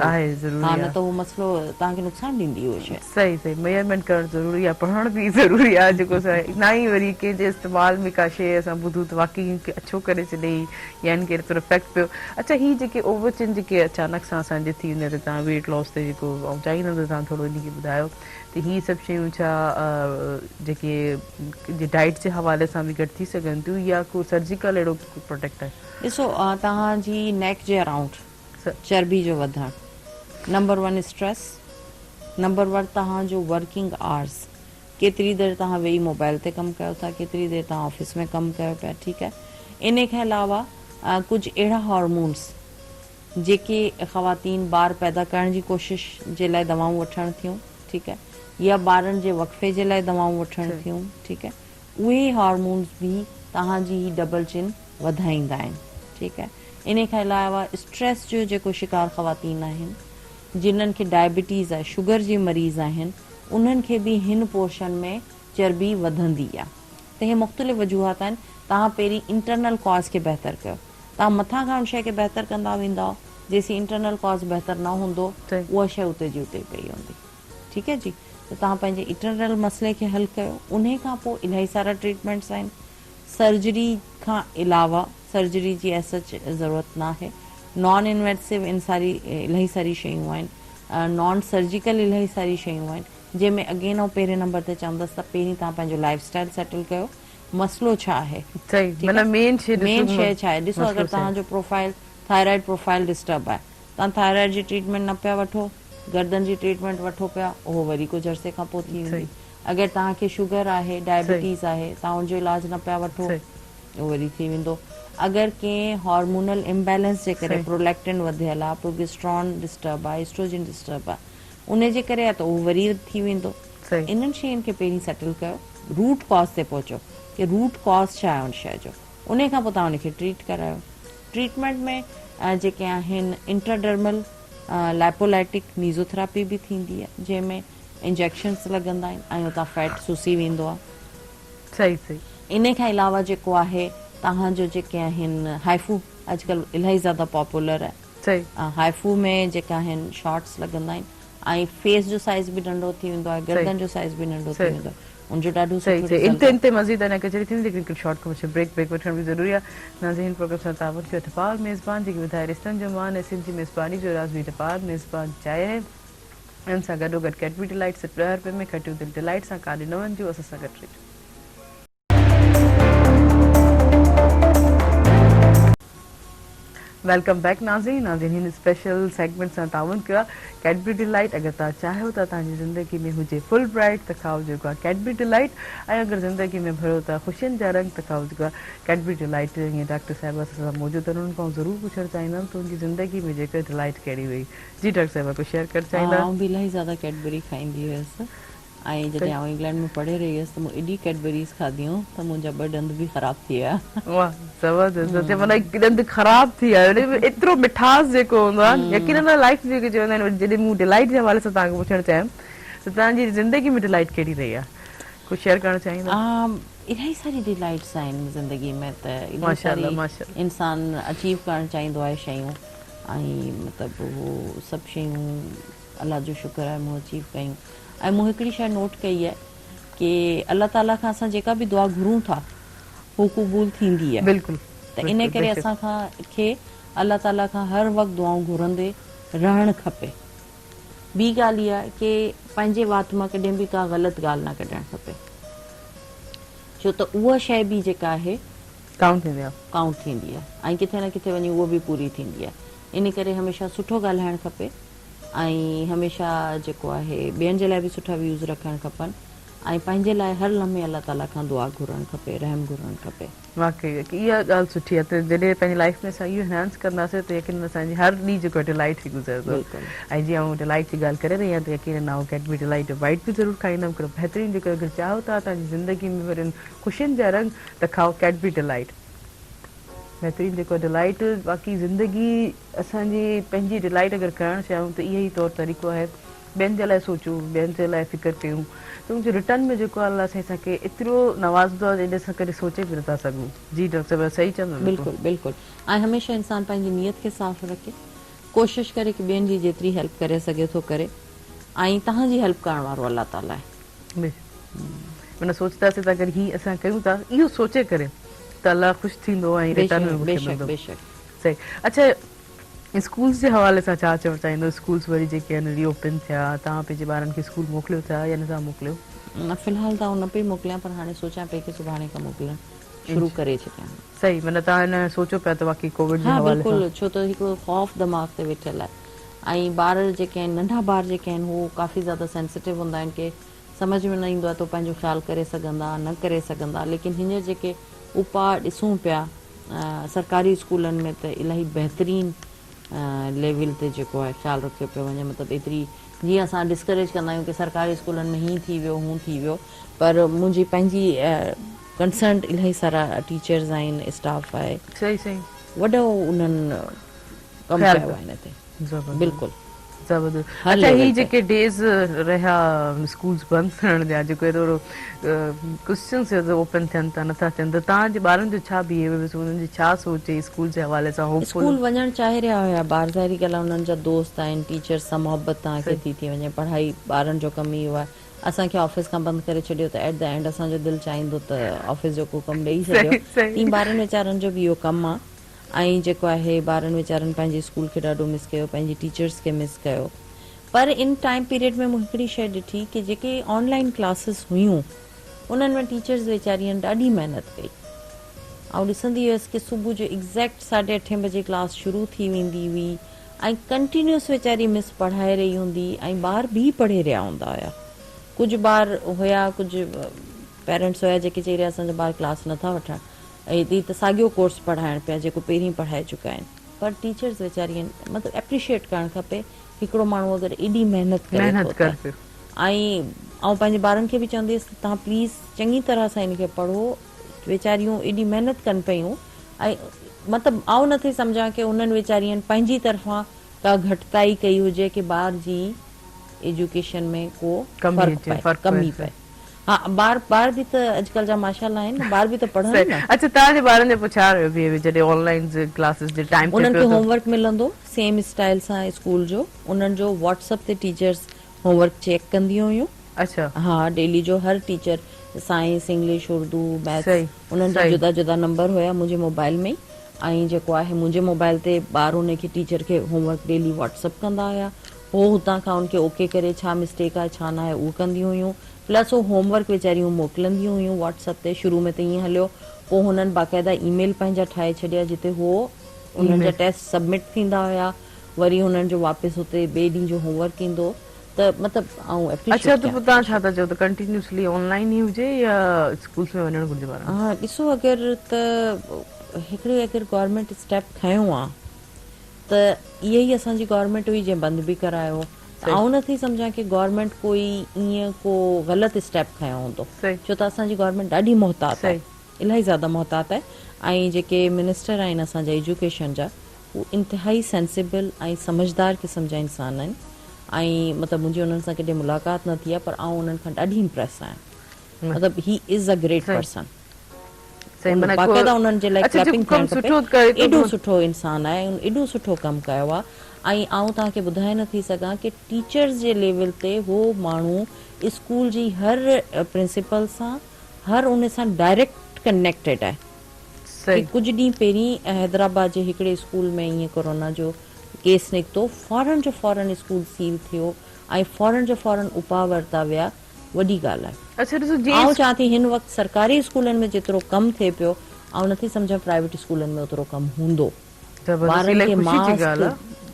आहे ज़रूरी हा, आहे, न त उहो मसइलो तव्हांखे नुक़सानु ॾींदी उहा शइ। सही सही मेजरमेंट करणु ज़रूरी आहे, पढ़ण बि ज़रूरी आहे, जेको न ई वरी कंहिंजे इस्तेमाल में का शइ असां ॿुधूं त वाकई अच्छो करे छॾे या इन खे एतिरो इफेक्ट पियो। अच्छा ही जेके ओवरचिन जेके अचानक सां असांजे थी वेंदा, त तव्हां वेट लॉस ते जेको ऐं चाहींदा त तव्हां थोरो इन खे ॿुधायो त ही सभु शयूं छा जेके डाइट जे हवाले सां बि घटि थी सघनि थियूं या को सर्जिकल अहिड़ो प्रोटेक्ट आहे? ॾिसो, तव्हांजी नेक जे अराउंड चर्बी जो वधणु, नंबर 1 स्ट्रेस, नंबर 1 तव्हांजो वर्किंग आवर्स, केतिरी देरि तव्हां वेही मोबाइल ते कमु कयो था, केतिरी देरि तव्हां ऑफिस में कमु कयो पिया, ठीकु आहे। इन खां अलावा कुझु अहिड़ा हार्मोन्स जेके ख़वातीन ॿार पैदा करण जी कोशिशि जे लाइ दवाऊं वठण थियूं, ठीकु आहे, या ॿारनि जे वक़फ़े जे लाइ दवाऊं वठण थियूं, ठीकु आहे, उहे हार्मोन्स बि तव्हांजी ही डबल चिन वधाईंदा आहिनि, ठीकु आहे। इन खां अलावा स्ट्रेस जो जेको शिकार ख़वातीन आहिनि, जिन्हनि खे डायबिटीज़ आहे, शुगर जी मरीज़ आहिनि, उन्हनि खे बि हिन पोर्शन में चर्बी वधंदी आहे। त हे मुख़्तलिफ़ वजूहात आहिनि। तव्हां पहिरीं इंटरनल कॉज़ खे बहितर कयो, तव्हां मथां खां उन शइ खे बहितर कंदा वेंदा, जेसीं इंटरनल कॉज़ बहितर न हूंदो उहा शइ उते जी उते पई हूंदी, ठीकु आहे जी। त तव्हां पंहिंजे इंटरनल मसइले खे हल कयो, उन खां पोइ इलाही सारा ट्रीटमेंट्स आहिनि। सर्जरी खां अलावा सर्जरी जी सच ज़रूरत न आहे, नॉन इन्वेसिव इलाही सारी शयूं आहिनि, नॉन सर्जिकल इलाही सारी शयूं आहिनि, जंहिंमें अगेन ऐं पहिरें नंबर ते चवंदसि त पहिरीं तव्हां पंहिंजो लाइफ स्टाइल सेटल कयो, मसइलो छा आहे, मेन शइ छा आहे। ॾिसो, अगरि तव्हांजो प्रोफाइल थायराइड प्रोफाइल डिस्टर्ब आहे, तव्हां थायराइड जी ट्रीटमेंट न पिया वठो गर्दन जी ट्रीटमेंट वठो पिया उहो वरी कुझु अरसे खां पोइ थी वेंदी। सही। अगरि तव्हांखे शुगर आहे डायबिटीज़ आहे तव्हां उनजो इलाज न पिया वठो सही। उहो वरी थी वेंदो। अगरि कंहिं हार्मोनल इम्बेलेंस जे करे सही। प्रोलैक्टिन वधियल आहे प्रोगेस्ट्रॉन डिस्टर्ब आहे एस्ट्रोजन डिस्टर्ब आहे उन जे करे आहे त उहो वरी थी वेंदो। सही। इन्हनि शयुनि खे पहिरीं सेटल कयो रूट कॉज ते पहुचो कि रूट कॉज छा आहे उन शइ जो उन खां पोइ तव्हां उनखे ट्रीट करायो। ट्रीटमेंट में जेके आहिनि इंट्राडर्मल लैपोलाइटिक मीज़ोथेरेपी बि थींदी आहे जंहिंमें इंजेक्शन्स लॻंदा आहिनि ऐं उतां फैट सुसी वेंदो आहे। सही सही। इन खां अलावा जेको आहे तव्हांजो जेके आहिनि हाइफू अॼुकल्ह इलाही ज़्यादा पॉपुलर आहे। सही। हाइफू में जेका आहिनि शॉर्ट्स लॻंदा आहिनि ऐं फेस जो साइज़ बि नंढो थी वेंदो आहे गर्दन जो साइज़ बि नंढो थी वेंदो आहे उनजो ॾाढो सही सुठो सही। रिज़ल्ट इंते मज़ीद अञा कचहरी थींदी लेकिन हिकु शॉर्ट खां मुझे ब्रेक वठण बि ज़रूरी आहे। नाज़रीन प्रोग्राम सां तावुन कयो इतफ़ाक़ मेज़बान जेके ॿुधाए रिश्तनि जो मान ऐं सिंध जी मेज़बानी जो राज़ बि इतफ़ाक़ मेज़बान चाहे है इन सां गॾोगॾु कैडबरी डिलाइट सिर्फ़ु 10 रुपए में खटियूं दिलि डिलाइट सां काॾे न वञिजो असां सां गॾु रहिजो। वेलकम बैक नाज़रीन हिन स्पेशल सेगमेंट सां ताउन कयो आहे कैडबरी डिलाइट। अगरि तव्हां चाहियो था तव्हांजी ज़िंदगी में हुजे फुल ब्राइट त खाओ जेको आहे कैडबरी डिलाइट ऐं अगरि ज़िंदगी में भरियो था ख़ुशियुनि जा रंग त खाओ जेको आहे कैडबरी डिलाइट। ईअं डॉक्टर साहिबा सां मौजूदु आहिनि उन्हनि खां ज़रूरु पुछणु चाहींदमि त उनजी ज़िंदगी में जेका डिलाइट कहिड़ी हुई। जी डॉक्टर साहिबा कुझु शेयर करणु चाहींदा? आउं बि इलाही ज़्यादा कैडबरी खाईंदी हुयसि ऐं जॾहिं आउं इंग्लैंड में पढ़े रही हुयसि त मूं एॾी कैडबरीज़ खाधियूं त मुंहिंजा 2 ॾंद बि ख़राब थी विया। वाह ज़बरदस्त। माना ॾंद ख़राब थी विया एतिरो मिठास जेको हूंदो आहे यकीनन लाइफ जेके चवंदा आहिनि जॾहिं मूं डिलाइट जे हवाले सां तव्हांखे पुछणु चाहियां त तव्हांजी ज़िंदगी में डिलाइट कहिड़ी रही आहे कुझु शेयर करणु चाहींदा? इलाही सारी डिलाइट्स आहिनि ज़िंदगी में त इलाही माशाअल्लाह, सारी माशाअल्लाह। इंसान अचीव करणु चाहींदो आहे शयूं ऐं मतिलबु उहो सभु शयूं अलाह जो शुक्र आहे मूं अचीव कयूं। ऐं मूं हिकिड़ी शइ नोट कई आहे कि अल्लाह ताला खां असां जेका बि दुआ घुरूं था हू क़बूल थींदी आहे। बिल्कुलु। त इन करे असां खे अल्लाह ताला खां हर वक़्तु दुआऊं घुरंदे रहणु खपे। ॿी ॻाल्हि इहा आहे कि पंहिंजे वात मां कॾहिं बि का ग़लति ॻाल्हि न कढणु खपे छो त उहा शइ बि जेका आहे काउंट थींदी आहे ऐं किथे न किथे वञी उहा बि पूरी थींदी आहे। इन करे हमेशह सुठो ॻाल्हाइणु खपे ऐं हमेशह जेको आहे ॿियनि जे लाइ बि सुठा व्यूज़ रखणु खपनि ऐं पंहिंजे लाइ हर लम्हे अल्लाह ताला खां दुआ घुरणु खपे रहम घुरणु खपे। वाकई इहा ॻाल्हि सुठी आहे त जॾहिं पंहिंजी लाइफ में असां इहो एनहांस कंदासीं त यकीन असांजी हर ॾींहुं जेको आहे डिलाइट थी गुज़रंदो। ऐं जीअं आउं डिलाइट जी ॻाल्हि करे रही आहियां त यकीन आउं कैडबरी डिलाइट वाइट बि ज़रूरु खाईंदमि हिकिड़ो बहितरीनु जेको अगरि चाहियो था तव्हांजी ज़िंदगी में वरी ख़ुशियुनि जा रंग त खाओ कैडबरी डिलाइट। बहितरीनु जेको डिलाइट बाक़ी ज़िंदगी असांजी पंहिंजी डिलाइट अगरि करणु चाहियूं त इहो ई तौरु तरीक़ो आहे ॿियनि जे लाइ सोचूं ॿियनि जे लाइ फ़िकर कयूं त उनजो रिटर्न में जेको आहे अलाह साईं असांखे एतिरो नवाज़ंदो आहे जॾहिं असां कॾहिं सोचे बि नथा सघूं। जी डॉक्टर साहिबा सही चवंदो? बिल्कुलु बिल्कुलु। ऐं हमेशह इंसान पंहिंजी नियत खे साफ़ रखे कोशिशि करे कि ॿियनि जी जेतिरी हेल्प करे सघे थो करे ऐं तव्हांजी हेल्प करण वारो अल्लाह ताला आहे। माना सोचंदासीं त अगरि हीअ असां कयूं था इहो सोचे करे त अल्लाह ख़ुशि थींदो ऐं रिटर्न में मूंखे मिलंदो। सही। अच्छा स्कूल्स जे हवाले सां छा चवणु चाहींदो? स्कूल्स वरी जेके आहिनि रीओपन थिया तव्हां पंहिंजे ॿारनि खे स्कूल मोकिलियो था या नथा मोकिलियो? फ़िलहाल त न पई मोकिलियां पर हाणे सोचां पई कि सुभाणे खां मोकिलणु शुरू करे छॾियां। सही। माना तव्हां हिन सोचो पिया त बाक़ी कोविड जे हा हवाले बिल्कुलु छो त हिकिड़ो ख़ौफ़ दिमाग़ ते वेठल आहे ऐं ॿार जेके आहिनि नंढा ॿार जेके आहिनि उहो काफ़ी ज़्यादा सेंसिटिव हूंदा आहिनि कि सम्झ में न ईंदो आहे त पंहिंजो ख़्यालु करे सघंदा न करे सघंदा। लेकिन हींअर जेके उपाउ ॾिसूं पिया सरकारी स्कूलनि में त इलाही बहितरीनु लेवल ते जेको आहे ख़्यालु रखियो पियो वञे। मतिलबु एतिरी जीअं असां डिस्करेज कंदा आहियूं कि सरकारी स्कूलनि में हीअं थी वियो हूअं थी वियो पर मुंहिंजी पंहिंजी कंसर्न इलाही सारा टीचर्स आहिनि स्टाफ आहे सही सही वॾो उन्हनि कमु कयो आहे हिन ते। बिल्कुलु ज़बरदस्त। अच्छा ही जेके डेज़ रहिया स्कूल्स बंदि थियण जा जेको एॾो क्वेश्चन्स ओपन थियनि था नथा थियनि त तव्हांजे ॿारनि जो छा बिहेवियर उन्हनि जी छा सोच स्कूल जे हवाले सां? स्कूल वञणु चाहे रहिया हुया ॿार ज़ाहिरी ॻाल्हि आहे उन्हनि जा दोस्त आहिनि टीचर्स सां मोहबत तव्हांखे थी वञे पढ़ाई ॿारनि जो कमु इहो आहे। असांखे ऑफिस खां बंदि करे छॾियो त एट द एंड असांजो दिलि चाहींदो त ऑफिस जो को कमु ॾेई छॾियो। तीअं ॿारनि वीचारनि जो बि इहो कमु आहे ऐं जेको आहे ॿारनि वीचारनि पंहिंजे स्कूल खे ॾाढो मिस कयो पंहिंजी टीचर्स खे मिस कयो। पर इन टाइम पीरियड में मूं हिकिड़ी शइ ॾिठी कि जेके ऑनलाइन क्लासिस हुयूं उन्हनि में टीचर्स वीचारियुनि ॾाढी महिनत कई। ऐं ॾिसंदी हुयसि कि सुबुह जो एग्ज़ैक्ट 8:30 बजे क्लास शुरू थी वेंदी हुई ऐं कंटिन्यूस वेचारी मिस पढ़ाए रही हूंदी ऐं ॿार बि पढ़े रहिया हूंदा हुया। कुझु ॿार हुया, कुझु पेरेंट्स हुया जेके चई रहिया असांजा ॿार क्लास नथा वठनि, हेॾी त साॻियो कोर्स पढ़ाइण पिया जेको पहिरीं पढ़ाए चुका आहिनि। पर टीचर्स वेचारी आहिनि, मतिलबु एप्रिशिएट करणु खपे हिकिड़ो माण्हू अगरि एॾी महिनत करे थो ऐं पंहिंजे ॿारनि खे बि चवंदी हुयसि तव्हां प्लीज़ चङी तरह सां हिनखे पढ़ो। वेचारियूं एॾी महिनत कनि पियूं ऐं मतिलबु आउं नथी सम्झां की उन्हनि वेचारियुनि पंहिंजी तरफ़ां का घटिताई कई हुजे की ॿार जी एजुकेशन में को कमी पए। हा, ॿार बि त अॼुकल्ह जा माशाल्लाह आहिनि, ॿार बि त पढ़नि न। अच्छा, तव्हांजे ॿारनि जो पुछा रहियो बि जॾहिं ऑनलाइन क्लासेस जे टाइम उन्हनि खे होमवर्क मिलंदो सेम स्टाइल सां स्कूल जो, उन्हनि जो व्हाट्सएप ते टीचर्स होमवर्क चेक कंदियूं हुयूं। अच्छा, हाँ, डेली जो हर teacher science, English, Urdu, maths उन्हनि जा जुदा जुदा नंबर हुया मुंहिंजे मोबाइल में। ऐं जेको आहे मुंहिंजे मोबाइल ते ॿार उन खे टीचर खे होमवर्क डेली व्हाट्सएप कंदा हुया। हो हुतां खां उनखे ओके करे छा मिस्टेक आहे छा न आहे उहो कंदियूं हुयूं। प्लस उहो होमवर्क वेचारियूं मोकिलंदियूं हुयूं व्हाट्सएप ते। शुरू में त ईअं हलियो, पोइ हुननि बाक़ाइदा ईमेल पंहिंजा ठाहे छॾिया जिते हो उन्हनि जा टेस्ट सबमिट थींदा हुया। वरी हुननि जो वापसि हुते ॿिए ॾींहं जो होमवर्क ईंदो त मतिलबु अच्छा, त तव्हां छा था चओ त कंटिन्यूसली ऑनलाइन ई हुजे या स्कूल्स में वञणु घुरिजे ॿारनि? हा, ॾिसो अगरि त हिकिड़ी अगरि गवर्नमेंट स्टेप खयो आहे त इहा ई असांजी गवर्नमेंट हुई जंहिं बंदि बि करायो। आउं नथी सम्झां की गवर्नमेंट कोई ईअं को ग़लति स्टेप खयो हूंदो, छो त असांजी गवर्नमेंट ॾाढी मोहतात आहे, इलाही ज़्यादा मोहतात आहे। ऐं जेके मिनिस्टर आहिनि असांजा एजुकेशन जा उहे इंतिहाई सेंसिबल ऐं समझदार क़िस्म जा इंसान आहिनि। ऐं मतिलबु मुंहिंजी उन्हनि सां कॾहिं मुलाक़ात न थी आहे, पर आउं उन्हनि खां ॾाढी इम्प्रेस आहियां। मतिलबु he is a great person. बाक़ाइदा उन्हनि जे लाइ क्लैपिंग थियणु खपे। एॾो सुठो इंसान आहे, एॾो सुठो कमु कयो आहे। ऐं आउं तव्हांखे ॿुधाए नथी सघां की टीचर्स जे लेवल ते हो माण्हू स्कूल जी हर प्रिंसिपल सां, हर उन सां डायरेक्ट कनेक्टेड आहे। कुझु ॾींहं पहिरीं हैदराबाद जे हिकिड़े स्कूल में ईअं कोरोना जो केस निकितो, फॉरन जो फॉरन स्कूल सील थियो ऐं फॉरन जो फॉरन उपा वरिता विया। वॾी ॻाल्हि आहे। आउं चवां थी हिन वक़्तु सरकारी स्कूलनि में जेतिरो कमु थिए पियो, आउं नथी सम्झां प्राइवेट स्कूलनि में ओतिरो कमु हूंदो। ॿारनि खे मास्क,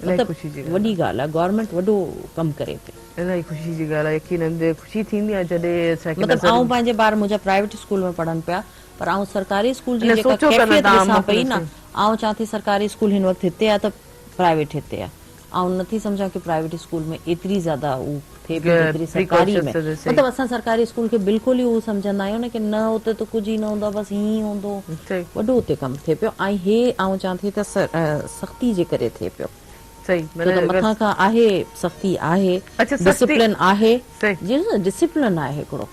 मतिलबु वॾी ॻाल्हि आहे, गवर्नमेंट वॾो कमु करे पई। इलाही ख़ुशी जी ॻाल्हि आहे, यकीनन ख़ुशी थींदी आहे जॾहिं मतिलबु आउं पंहिंजे ॿार मुंहिंजा प्राइवेट स्कूल में पढ़नि पिया, पर आउं सरकारी स्कूल जी जेका कैफियत ॾिसां पई न, आउं चवां थी सरकारी स्कूल हिन वक़्तु हिते आहे त प्राइवेट हिते आहे। आउं नथी सम्झां की प्राइवेट स्कूल में एतिरी ज़्यादा उहो थिए पियो जेतिरी सरकारी में। मतिलबु असां सरकारी स्कूल खे बिल्कुलु ई उहो सम्झंदा आहियूं न की न हुते त कुझु ई न हूंदो, बसि हीअं ई हूंदो। वॾो हुते कमु थिए पियो ऐं हे आउं चवां थी त सख़्ती जे करे थिए पियो। मथां खां आहे सख़्ती आहे, डिसिप्लिन आहे, डिसिप्लिन आहे हिकिड़ो।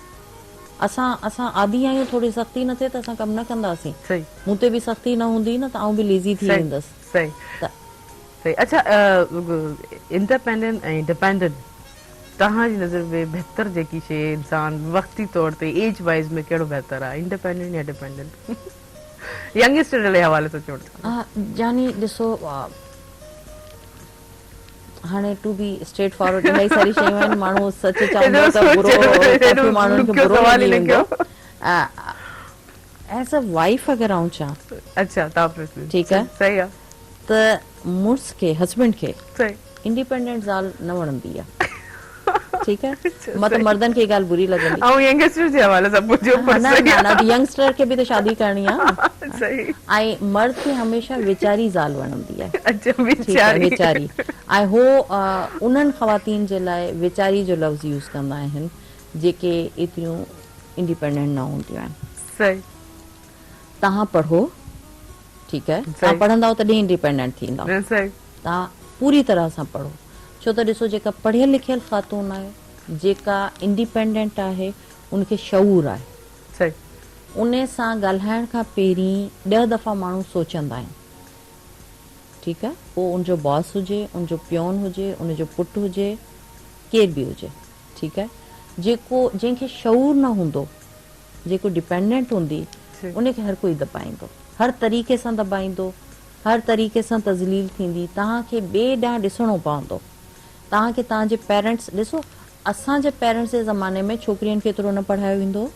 असां आदी आहियूं थोरी सख़्ती न थिए त असां कमु न कंदासीं। मूं ते बि सख़्ती न हूंदी न त आउं बि लेज़ी थी वेंदसि। अच्छा, इंडिपेंडेंट ऐं डिपेंडेंट तव्हांजी नज़र में बहितर जेकी शइ इंसान वक़्ती तौर ते एज वाइज़ में कहिड़ो बहितर आहे, इंडिपेंडेंट या डिपेंडेंट? यंगस्टर जे हवाले सां चवणु जानी ॾिसो, हाणे टू बी स्ट्रेट फॉरवर्ड इलाही सारी शयूं आहिनि, माण्हू सच चवंदो त बुरो, माण्हुनि खे बुरो लॻी वेंदो। एज़ अ वाइफ अगरि आउं चवां, अच्छा ठीकु आहे, सही आहे, त मुड़ुस खे, हस्बैंड खे इंडिपेंडेंट ज़ाल न वणंदी आहे। ठीकु आहे, मतिलबु मर्दनि खे ॻाल्हि बुरी लॻंदी। यंगस्टर जे हवाले सां पुछो, यंगस्टर खे बि त शादी करणी आहे ऐं मर्द खे हमेशह वेचारी ज़ाल वणंदी आहे, वेचारी। ऐं हो उन्हनि ख़वातीन जे लाइ वेचारी जो लफ़्ज़ यूज़ कंदा आहिनि जेके एतिरियूं इंडिपेंडेंट न हूंदियूं आहिनि। तव्हां पढ़ो, ठीकु आहे, तव्हां पढ़ंदव तॾहिं इंडिपेंडेंट थींदव। तव्हां पूरी तरह सां पढ़ो, छो त ॾिसो जेका पढ़ियल लिखियल ख़ातून आहे, जेका इंडिपेंडेंट आहे, उनखे शऊर आहे। उन सां ॻाल्हाइण खां पहिरीं 10 दफ़ा माण्हू सोचंदा आहिनि। ठीकु आहे, पोइ उनजो बॉस हुजे, उनजो पियोन हुजे, उनजो पुटु हुजे, केर बि हुजे, ठीकु आहे, जंहिंखे शऊर न हूंदो, जेको डिपेंडेंट हूंदी, उनखे हर कोई दॿाईंदो, हर तरीक़े सां दॿाईंदो, हर तरीक़े सां तज़लील थींदी। तव्हांखे ॿिए ॾांहुं ॾिसणो पवंदो। तव्हांखे तव्हांजे पेरेंट्स ॾिसो, असांजे पेरेंट्स जे ज़माने में छोकिरियुनि खे एतिरो न पढ़ायो वेंदो।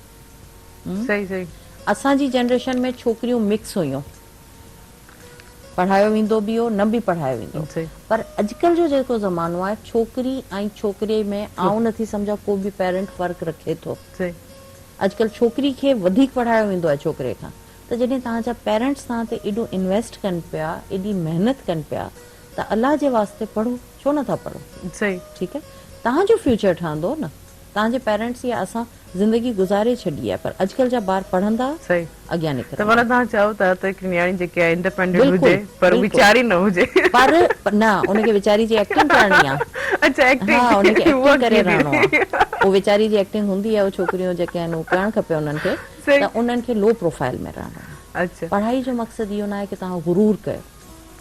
असांजी जनरेशन में छोकिरियूं मिक्स हुयूं, पढ़ायो वेंदो बि हो न बि पढ़ायो वेंदो सही पर अॼुकल्ह जो जेको ज़मानो आहे छोकिरी ऐं छोकिरे में आउं नथी सम्झां को बि पेरेंट फ़र्क़ु रखे थो सही अॼुकल्ह छोकिरी खे वधीक पढ़ायो वेंदो आहे छोकिरे खां त जॾहिं तव्हांजा पेरेंट्स तव्हां ते एॾो इन्वेस्ट कनि पिया एॾी महिनत कनि पिया त अलाह जे वास्ते पढ़ो छो नथा पढ़ो सही ठीकु आहे तव्हांजो फ्यूचर ठहंदो न तव्हांजे पेरेंट्स या असां ज़िंदगी गुज़ारे छॾी आहे पर अॼुकल्ह जा ॿार पढ़ंदा सही अॻियां त निकिरंदा मतलब तव्हां चओ था त हिकु नियाणी जेकी आहे इंडिपेंडेंट बिल्कुलु, हुजे पर बिल्कुलु। वीचारी न हुजे पर न उनखे वीचारी जी एक्टिंग करणी आहे अच्छा एक्टिंग हाँ उनखे एक्टिंग करे रहणो आहे उहो वीचारी जी एक्टिंग हूंदी आहे उहो छोकिरियूं जेके आहिनि उहो करणु खपे उन्हनि खे सही। त उन्हनि खे लो प्रोफाइल में रहणो आहे अच्छा पढ़ाई जो मक़सदु इहो न आहे की तव्हां गुरूर कयो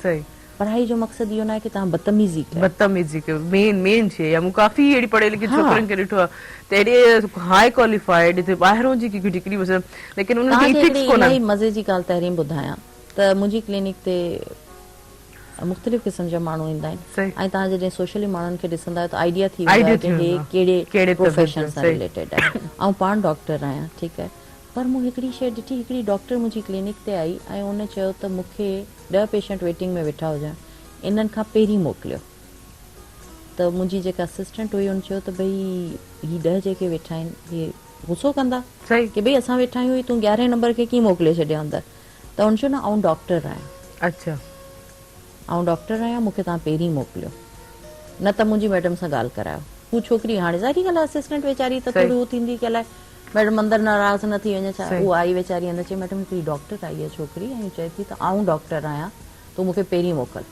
सही पढ़ाई जो मक़सदु इहो न आहे की तव्हां बदतमीज़ी कयो बदतमीजी कयो मेन शइ आहे मूं काफ़ी अहिड़ी पढ़ियल लिखियल हाँ। छोकिरनि खे ॾिठो आहे त एॾे हाई क्वालिफाइड हिते ॿाहिरों जी हिकिड़ी लेकिन उन्हनि खे तव्हांखे इथिक्स हिकिड़ी कोन इलाही मज़े जी ॻाल्हि पहिरीं ॿुधायां त मुंहिंजी क्लिनिक ते मुख़्तलिफ़ क़िस्म जा माण्हू ईंदा आहिनि सही ऐं तव्हां जॾहिं सोशली माण्हुनि खे ॾिसंदा आहियो त आइडिया थी Idea वेंदो आहे थी की हे वेंदो आहे। कहिड़े कहिड़े प्रोफेशन तबियत सां सही। रिलेटेड आहे ऐं पाण डॉक्टर आहियां ठीकु आहे पर मूं हिकिड़ी शइ ॾिठी हिकिड़ी डॉक्टर मुंहिंजी क्लिनिक ते आई ऐं उन चयो त मूंखे 10 पेशेंट वेटिंग में वेठा हुजनि इन्हनि खां पहिरीं मोकिलियो त मुंहिंजी जेका असिस्टेंट हुई उन चयो त भई ही 10 जेके वेठा आहिनि इहे गुस्सो कंदा सही की भई असां वेठा आहियूं तूं 11 नंबर खे कीअं मोकिले छॾियो अंदरि त उन चयो न आउं डॉक्टर आहियां अच्छा आउं डॉक्टर आहियां मूंखे तव्हां पहिरीं मोकिलियो न त मुंहिंजी मैडम सां ॻाल्हि करायो हू छोकिरी हाणे ज़ाहिरी ॻाल्हि आहे असिस्टेंट वीचारी त सही। थोरी हू थींदी की अलाए मैडम अंदरि नाराज़ न थी वञे छा सही। उहा आई वीचारी अंदरि चई मैडम हिकिड़ी डॉक्टर आई आहे छोकिरी ऐं चए थी त आउं डॉक्टर आहियां तूं मूंखे पहिरीं मोकिल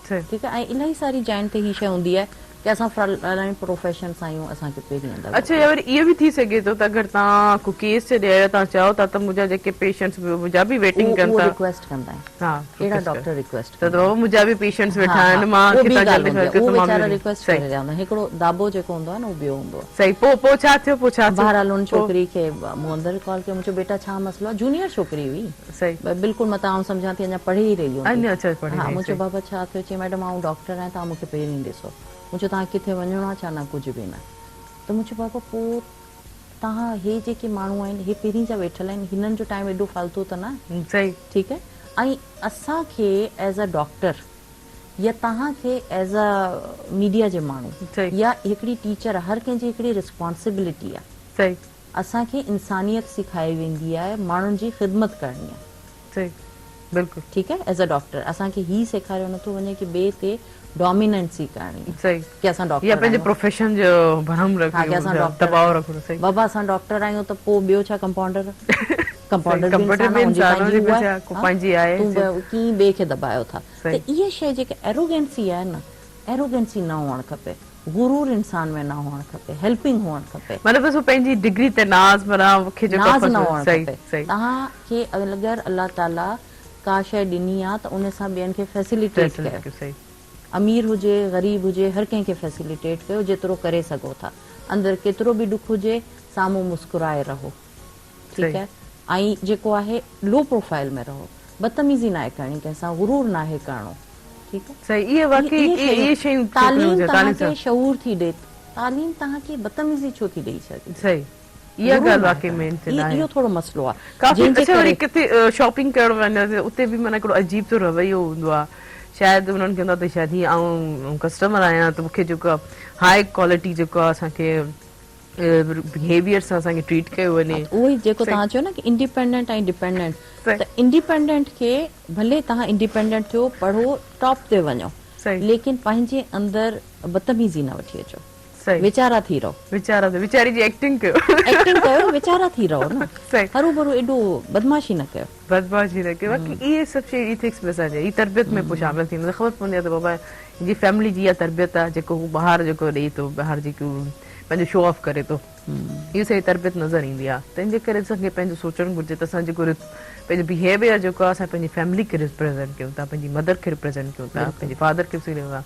सही ठीकु आहे ऐं इलाही सारी जाइन ते हीअ शइ हूंदी आहे की असां फ्रंटलाइन प्रोफेशन सां आहियूं असांखे पहिरीं अंदरि अच्छा या वरी इहो बि थी सघे थो त अगरि तव्हां को केस छॾे आहियो तव्हां चओ था त मुंहिंजा जेके पेशेंट्स मुंहिंजा बि वेटिंग कनि उहो था रिक्वेस्ट कंदा आहिनि हा अहिड़ा डॉक्टर रिक्वेस्ट त बाबा मुंहिंजा बि पेशेंट्स वेठा हाँ, आहिनि हाँ, मां उहो ॿी किथां ॻाल्हि जल्दी हूंदी आहे, खां उहो मां वीचारा बि रिक्वेस्ट सही करे रहंदा आहिनि हिकिड़ो दाबो जेको हूंदो आहे न उहो ॿियो हूंदो आहे सही पोइ छा थियो छा थियो बहरहाल उन छोकिरी खे मूं अंदरि कॉल कयो मुंहिंजो बेटा छा मसलो आहे जूनियर छोकिरी हुई सही बिल्कुलु मां तव्हां सम्झां थी अञा पढ़ी ई रही हूंदी अञा अच्छा पढ़ी हा रही, मुंहिंजो सही। बाबा छा थियो चई मैडम आउं डॉक्टर आहियां तव्हां मूंखे पहिरीं ॾिसो मुंहिंजो तव्हां किथे वञिणो आहे छा न कुझु बि न त मुंहिंजो बाबा पोइ तव्हां हे जेके माण्हू आहिनि हे पहिरीं जा वेठल आहिनि हिननि जो टाइम एॾो फालतू त न सही ठीकु आहे ऐं असांखे एज़ अ डॉक्टर या तव्हांखे एज़ अ मीडिया जे माण्हू सही या हिकिड़ी टीचर आहे हर कंहिंजी हिकिड़ी रिस्पॉन्सिबिलिटी आहे सही असांखे इंसानियत सेखारी वेंदी आहे माण्हुनि जी ख़िदमत करणी आहे सही बिल्कुलु ठीकु आहे एज़ अ डॉक्टर असांखे ही सेखारियो नथो वञे की ॿिए ते डोमिनेंसी करणी आहे सही की असां डॉक्टर या पंहिंजे आहियूं। प्रोफेशन जो भरम हा, की असां रखो डॉक्टर दबाव रखो सही बाबा असां डॉक्टर आहियूं त पोइ ॿियो छा कंपाउंडर कंपाउंडर कंप्यूटर बि इंसान हुजे पंहिंजी आहे तूं कीअं ॿिए खे दबायो था सही। त इहा शइ जेके एरोगेंसी आहे न एरोगेंसी न हुअणु खपे गुरूर इंसान में न हुअणु खपे हेल्पिंग हुअणु खपे मतिलबु बसि पंहिंजी डिग्री ते नाज़ माना मूंखे जेको नाज़ न पसंदि- हुअणु सही खपे सही तव्हांखे अगरि अलाह ताला का शइ ॾिनी आहे त उन सां ॿियनि खे फैसिलिटेट कयो सही अमीर हुजे ग़रीब हुजे हर कंहिंखे फैसिलिटेट कयो जेतिरो करे सघो था अंदरि केतिरो बि ॾुख हुजे साम्हूं मुस्कुराए रहो ठीकु सही। आहे ऐं जेको आहे लो प्रोफाइल में रहो बदतमीज़ी न आहे करणी कंहिंसां गुरूर न आहे करणो ठीकु आहे सही इहे वाकई इहे शयूं तालीम हुजे, तालीम तव्हांखे शऊर थी ॾे तालीम तव्हांखे बदतमीज़ी छो थी ॾेई सघे सही इहा गुरूर ॻाल्हि न वाकई आहे मेन करणो। इहो थोरो मसलो आहे काफ़ी जंहिंजे अच्छा वरी करे किथे शॉपिंग करण वञे उते बि माना हिकिड़ो अजीब तो रवैयो हूंदो आहे शायदि उन्हनि खे हूंदो आहे त शायदि हीअं आउं कस्टमर आहियां त मूंखे जेको आहे हाई क्वालिटी जेको आहे असांखे बिहेवियर सां असांखे ट्रीट कयो वञे उहो ई जेको सही। तव्हां चयो न की इंडिपेंडेंट ऐं डिपेंडेंट सही। त इंडिपेंडेंट खे भले तव्हां इंडिपेंडेंट थियो पढ़ो टॉप ते वञो सही लेकिन पंहिंजे अंदरि बदतमीज़ी न वठी अचो सही वीचारा थी रहो वीचारी जी एक्टिंग कयो एक्टिंग कयो वीचारा थी रहो न सही हरू भरू एॾो बदमाशी न कयो बदमाशी न कयो बाक़ी इहे सभु शइ इथिक्स में असांजे ई तरबियत में पोइ शामिल थींदो ख़बर पवंदी आहे त बाबा जी फैमिली जी इहा तरबियत आहे जेको हू ॿाहिरि जेको ॾेई थो ॿाहिरि जेको पंहिंजो शो ऑफ करे थो इहो सही तरबियत नज़र ईंदी आहे तंहिंजे करे असांखे पंहिंजो सोचणु घुरिजे त असां जेको पंहिंजो बिहेवियर जेको आहे असां पंहिंजी फैमिली खे रिप्रेज़ेंट कयूं था पंहिंजी मदर खे रिप्रेज़ेंट कयूं था पंहिंजे फादर खे बि कयूं था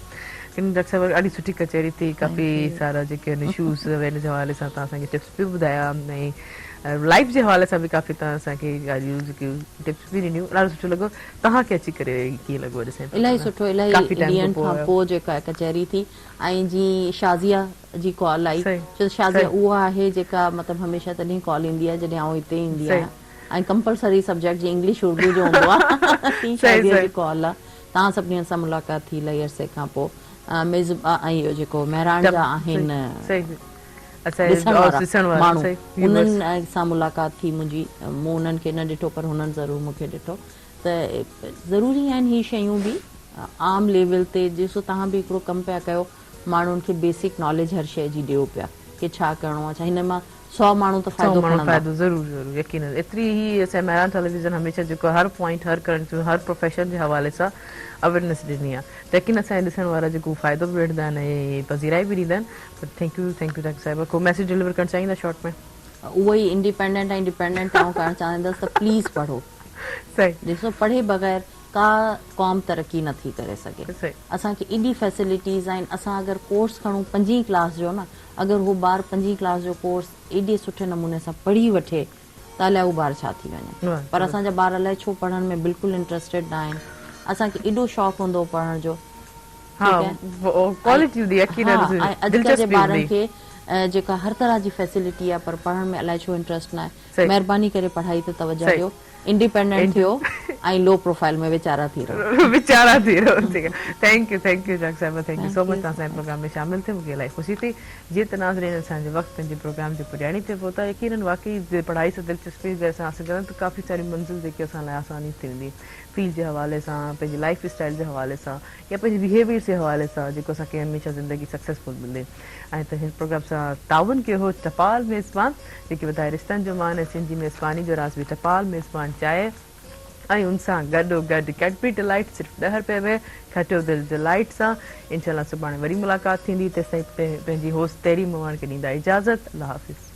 लेकिन डॉक्टर साहिब ॾाढी सुठी कचहरी थी काफ़ी सारा जेके आहिनि इशूज़ हिन जे हवाले सां तव्हां असांखे टिप्स बि ॿुधाया ऐं लाइफ जे हवाले सां बि काफ़ी तव्हां असांखे ॻाल्हियूं जेकियूं टिप्स बि ॾिनियूं ॾाढो सुठो लॻो तव्हांखे अची करे कीअं लॻो ॾिसे इलाही सुठो इलाही ॾींहंनि खां पोइ जेका कचहरी थी ऐं जीअं शाज़िया जी कॉल आई सही। छो शाज़िया उहा आहे जेका मतिलबु हमेशह तॾहिं कॉल ईंदी आहे जॾहिं आउं हिते ईंदी आहियां ऐं कंपलसरी सब्जेक्ट जी इंग्लिश उर्दू जो हूंदो आहे टी शादीअ जी कॉल आहे तव्हां सभिनी सां मुलाक़ात थी इलाही अरसे खां पोइ ऐं इहो जेको महिराण जा आहिनि ॾिसण वारा माण्हू उन्हनि सां मुलाक़ात थी मुंहिंजी मूं उन्हनि खे न ॾिठो पर हुननि ज़रूरु मूंखे ॾिठो त ज़रूरी आहिनि हीअ शयूं बि आम लेवल ते ॾिसो तव्हां बि हिकिड़ो कमु पिया कयो माण्हुनि खे बेसिक नॉलेज हर शइ जी ॾियो पिया कि छा करिणो आहे छा हिन मां 100 माण्हू त फ़ाइदो खणंदा ज़रूरु यकीन एतिरी ई असां महिरान टेलीविज़न हमेशह जेको हर पॉइंट हर करंट हर प्रोफेशन जे हवाले सां अवेयरनेस ॾिनी आहे त यकीन असांजे ॾिसण वारा जेको फ़ाइदो बि वठंदा आहिनि ऐं पज़ीराई बि ॾींदा आहिनि थैंक यू डॉक्टर साहिबा को मैसेज डिलीवर करणु चाहींदा शॉर्ट में उहो ई इंडिपेंडेंट ऐं डिपेंडेंट आऊं करणु चाहींदसि त प्लीज़ पढ़ो सही ॾिसो पढ़े बग़ैर का क़ौम तरक़ी नथी करे सघे असांखे एॾी फैसिलिटीज़ आहिनि असां अगरि कोर्स खणूं 5वीं क्लास जो न अगरि उहो ॿार 5वीं क्लास जो कोर्स एॾे सुठे नमूने सां पढ़ी वठे त अलाए उहो ॿार छा थी वञे पर असांजा ॿार अलाए छो पढ़ण में बिल्कुलु इंट्रस्टेड न आहिनि असांखे एॾो शौक़ु हूंदो पढ़ण जो अॼुकल्ह जे ॿारनि खे जेका हर तरह जी फैसिलिटी आहे पर पढ़ण में अलाए छो इंट्रस्ट न आहे महिरबानी करे पढ़ाई ते तवजो ॾियो इंडिपेंडेंट थियो ऐं लो प्रोफाइल में विचारा थी रहो थैंक यू डॉक्टर साहिबा थैंक यू सो मच तव्हां असांजे प्रोग्राम में शामिल थिए मूंखे इलाही ख़ुशी थी जीअं त नाज़रीन असांजे वक़्तु पंहिंजे प्रोग्राम जे पुॼाणी थिए पोइ त यकीनन वाक़ई पढ़ाई सां दिलचस्पी असां हासिल कयूं त काफ़ी सारी मंज़िल जेके असां लाइ आसानी थी वेंदी फील्ड जे हवाले सां पंहिंजी लाइफ स्टाइल जे हवाले सां या पंहिंजे बिहेवियर जे हवाले सां जेको असांखे हमेशह ज़िंदगी सक्सेसफुल मिले ऐं त हिन प्रोग्राम सां ताउन कयो हो टपाल मेज़बान जेके वधाए रिश्तनि जो मान ऐं सिंधी मेज़बानी जो राज़ बि टपाल मेज़बान चाहे ऐं उन सां गॾो गॾु कैडबरी डिलाइट सिर्फ़ु 10 रुपए में खटियो दिलि डिलाइट सां इंशाल्लाह सुभाणे वरी मुलाक़ात थींदी तेसिताईं पंहिंजी होस्ट तेरी मोहन खे ॾींदा इजाज़त अल्लाह हाफ़िज़